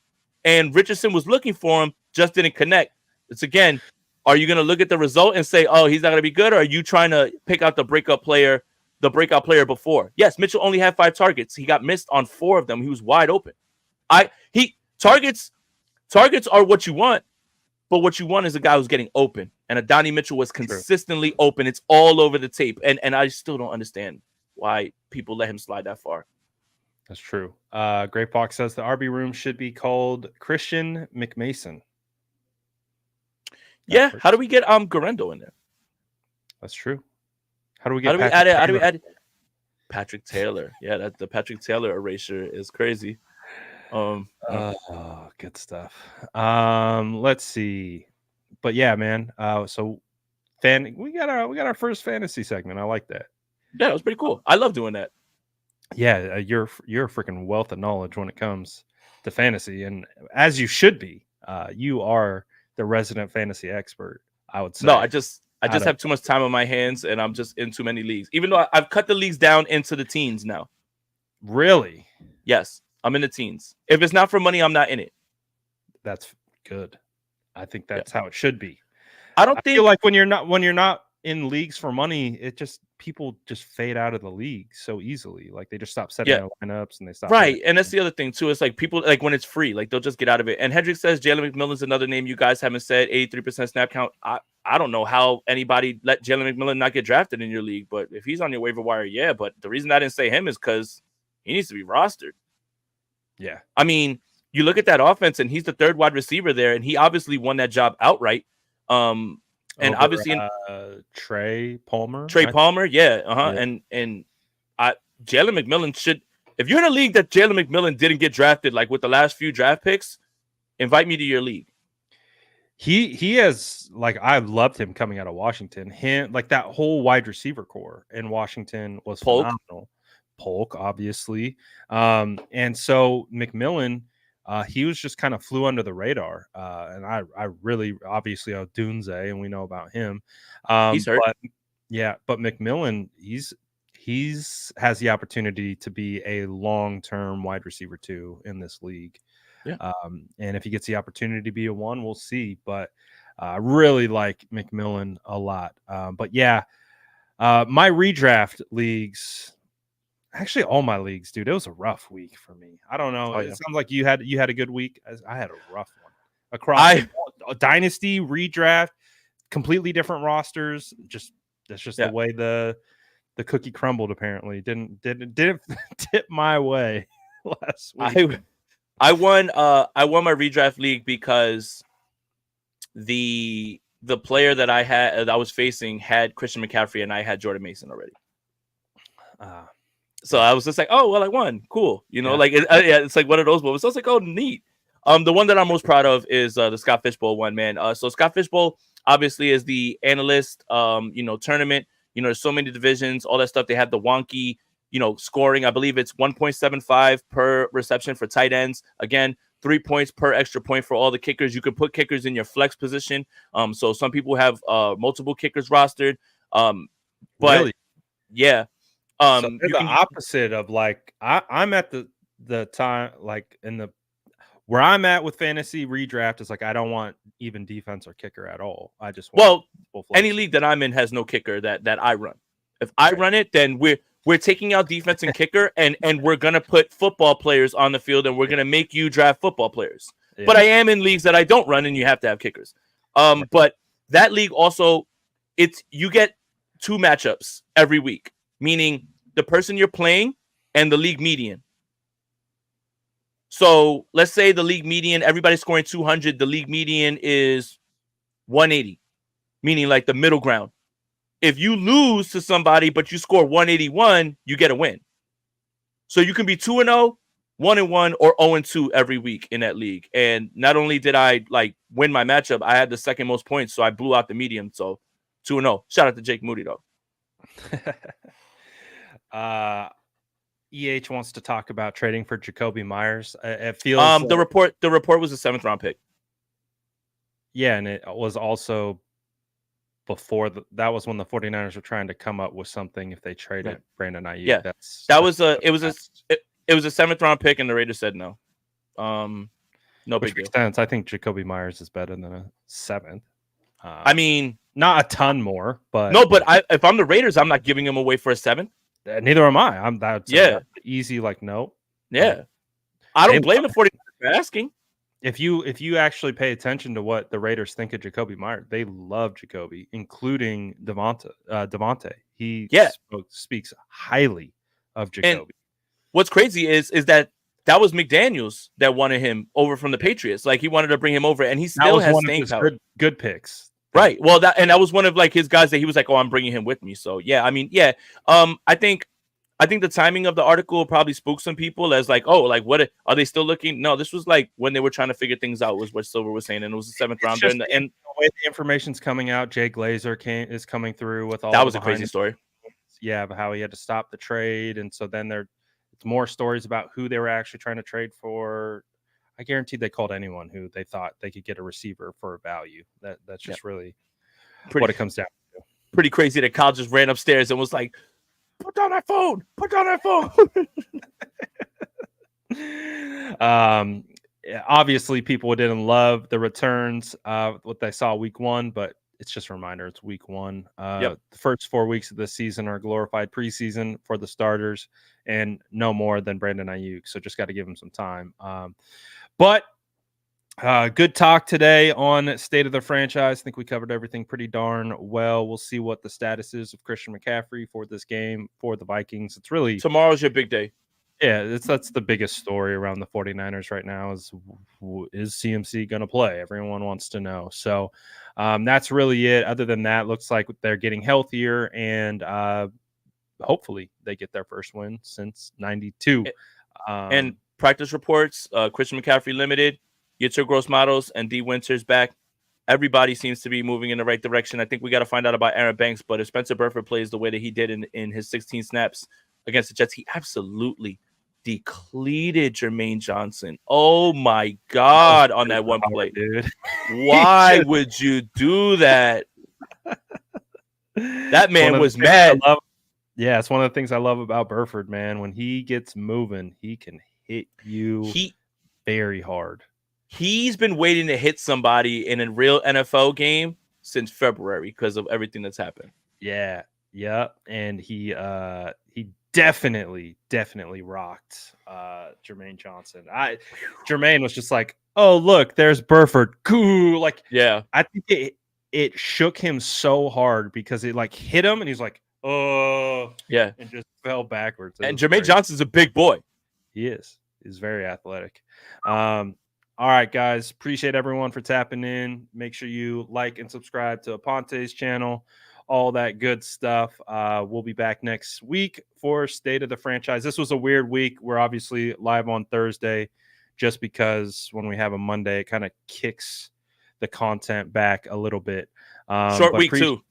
and Richardson was looking for him, just didn't connect. It's again. Are you going to look at the result and say, oh, he's not going to be good? Or are you trying to pick out the breakout player before? Yes, Mitchell only had 5 targets. He got missed on 4 of them. He was wide open. Targets are what you want, but what you want is a guy who's getting open. And Adani Mitchell was consistently open. It's all over the tape. And I still don't understand why people let him slide that far. That's true. Great Fox says the RB room should be called Christian McMason. Yeah, how do we get Garendo in there? That's true. How do we add it? Patrick Taylor. Yeah, that the Patrick Taylor erasure is crazy. Good stuff. Let's see. But yeah, man. So we got our first fantasy segment. I like that. Yeah, it was pretty cool. I love doing that. Yeah, you're a freaking wealth of knowledge when it comes to fantasy, and as you should be. You are the resident fantasy expert, I would say. No, I just have too much time on my hands, and I'm just in too many leagues. Even though I've cut the leagues down into the teens now. Really? Yes, I'm in the teens. If it's not for money, I'm not in it. That's good. I think that's how it should be. I feel like when you're not in leagues for money, people just fade out of the league so easily. Like they just stop setting their lineups and they stop. Right. And that's the other thing too. It's like people, like when it's free, like they'll just get out of it. And Hendrick says Jalen McMillan's another name you guys haven't said. 83% snap count. I don't know how anybody let Jalen McMillan not get drafted in your league, but if he's on your waiver wire, yeah. But the reason I didn't say him is because he needs to be rostered. Yeah. I mean, you look at that offense and he's the 3rd wide receiver there, and he obviously won that job outright. And over, obviously Trey Palmer. Yeah. And Jalen McMillan should, if you're in a league that Jalen McMillan didn't get drafted, like with the last few draft picks, invite me to your league. He has, like, I loved him coming out of Washington. Like that whole wide receiver core in Washington was phenomenal. Polk, obviously. And so McMillan, he was just kind of flew under the radar. And I really, obviously, Dunze, and we know about him. He's hurt. But McMillan, he's has the opportunity to be a long-term wide receiver too in this league. Yeah. And if he gets the opportunity to be a 1, we'll see. But I really like McMillan a lot. But yeah, my redraft leagues, actually all my leagues, dude, it was a rough week for me. I don't know. It sounds like you had a good week. I had a rough one across a dynasty redraft, completely different rosters. That's just the way the cookie crumbled. Apparently, didn't tip my way last week. I won my redraft league because the player that I was facing had Christian McCaffrey and I had Jordan Mason already. So I was just like, oh well, I won, cool. Like it's like one of those moments. So I was like, oh neat. The one that I'm most proud of is the Scott Fishbowl one, man. So Scott Fishbowl obviously is the analyst, tournament. There's so many divisions, all that stuff. They have the wonky, scoring. I believe it's 1.75 per reception for tight ends. Again, 3 points per extra point for all the kickers. You could put kickers in your flex position. So some people have multiple kickers rostered. But Really? yeah. So they're the opposite of like I'm at the time like in the where I'm at with fantasy redraft is like I don't want even defense or kicker at all. I just want any league that I'm in has no kicker that I run. If I run it, then we're taking out defense and kicker, and we're gonna put football players on the field, and we're gonna make you draft football players. Yeah. But I am in leagues that I don't run, and you have to have kickers. But that league also, you get 2 matchups every week, meaning the person you're playing and the league median. So let's say the league median, everybody's scoring 200. The league median is 180, meaning like the middle ground. If you lose to somebody, but you score 181, you get a win. So you can be 2-0, 1-1, or 0-2 every week in that league. And not only did I like win my matchup, I had the second most points, so I blew out the median. So 2-0. Shout out to Jake Moody though. EH wants to talk about trading for Jacoby Myers. It feels the report was a 7th round pick. Yeah, and it was also before that was when the 49ers were trying to come up with something if they traded Brandon Aiyuk. Yeah, it was a 7th round pick, and the Raiders said no. No big deal. Sense. I think Jacoby Myers is better than a 7th. I mean, not a ton more, but no. But if I'm the Raiders, I'm not giving him away for a 7th. Neither am I. That's easy. Like no. Yeah, I don't blame the 49ers for asking. If you actually pay attention to what the Raiders think of Jacoby Myers, they love Jacoby, including Devontae. He speaks highly of Jacoby. And what's crazy is that was McDaniels that wanted him over from the Patriots. Like he wanted to bring him over, and he still has staying power. Good picks. Right. Well, that was one of like his guys that he was like, "Oh, I'm bringing him with me." So yeah, I mean, yeah. I think the timing of the article probably spooked some people as like, oh, like what are they still looking? No, this was like when they were trying to figure things out was what Silver was saying, and it was the 7th rounder. And the way the information's coming out, Jay Glazer is coming through with all that was a crazy story. Yeah, of how he had to stop the trade, and so then it's more stories about who they were actually trying to trade for. I guarantee they called anyone who they thought they could get a receiver for a value. That's just really what it comes down to. Pretty crazy that Kyle just ran upstairs and was like, put down that phone. Put down that phone. Obviously, people didn't love the returns, what they saw week 1, but it's just a reminder. It's week 1. The first 4 weeks of the season are glorified preseason for the starters and no more than Brandon Aiyuk. So just got to give him some time. But good talk today on state of the franchise. I think we covered everything pretty darn well. We'll see what the status is of Christian McCaffrey for this game for the Vikings. It's really tomorrow's your big day. Yeah, that's the biggest story around the 49ers right now is CMC going to play? Everyone wants to know. So that's really it. Other than that, looks like they're getting healthier and hopefully they get their first win since 92. And practice reports, Christian McCaffrey limited. Yitzhak Gross Models and D. Winters back. Everybody seems to be moving in the right direction. I think we got to find out about Aaron Banks, but if Spencer Burford plays the way that he did in his 16 snaps against the Jets, he absolutely depleted Jermaine Johnson. Oh my God, on that one play, dude. Why would you do that? That man was mad. Yeah, it's one of the things I love about Burford, man. When he gets moving, he can hit you very hard. He's been waiting to hit somebody in a real NFL game since February because of everything that's happened. Yeah. And he definitely rocked Jermaine Johnson. Jermaine was just like, oh, look, there's Burford. Cool. Like, yeah. I think it shook him so hard because it like hit him and he's like, oh, yeah, and just fell backwards. And Jermaine Johnson's a big boy. He is. He's very athletic. All right, guys. Appreciate everyone for tapping in. Make sure you like and subscribe to Aponte's channel. All that good stuff. We'll be back next week for State of the Franchise. This was a weird week. We're obviously live on Thursday. just because when we have a Monday, it kind of kicks the content back a little bit. Short week too.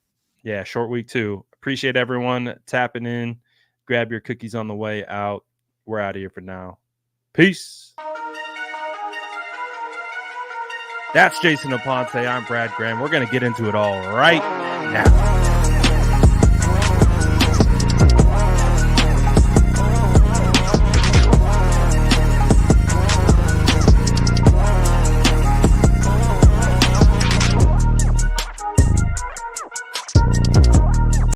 Yeah, short week too. Appreciate everyone tapping in. Grab your cookies on the way out. We're out of here for now. Peace. That's Jason Aponte. I'm Brad Graham. We're going to get into it all right now.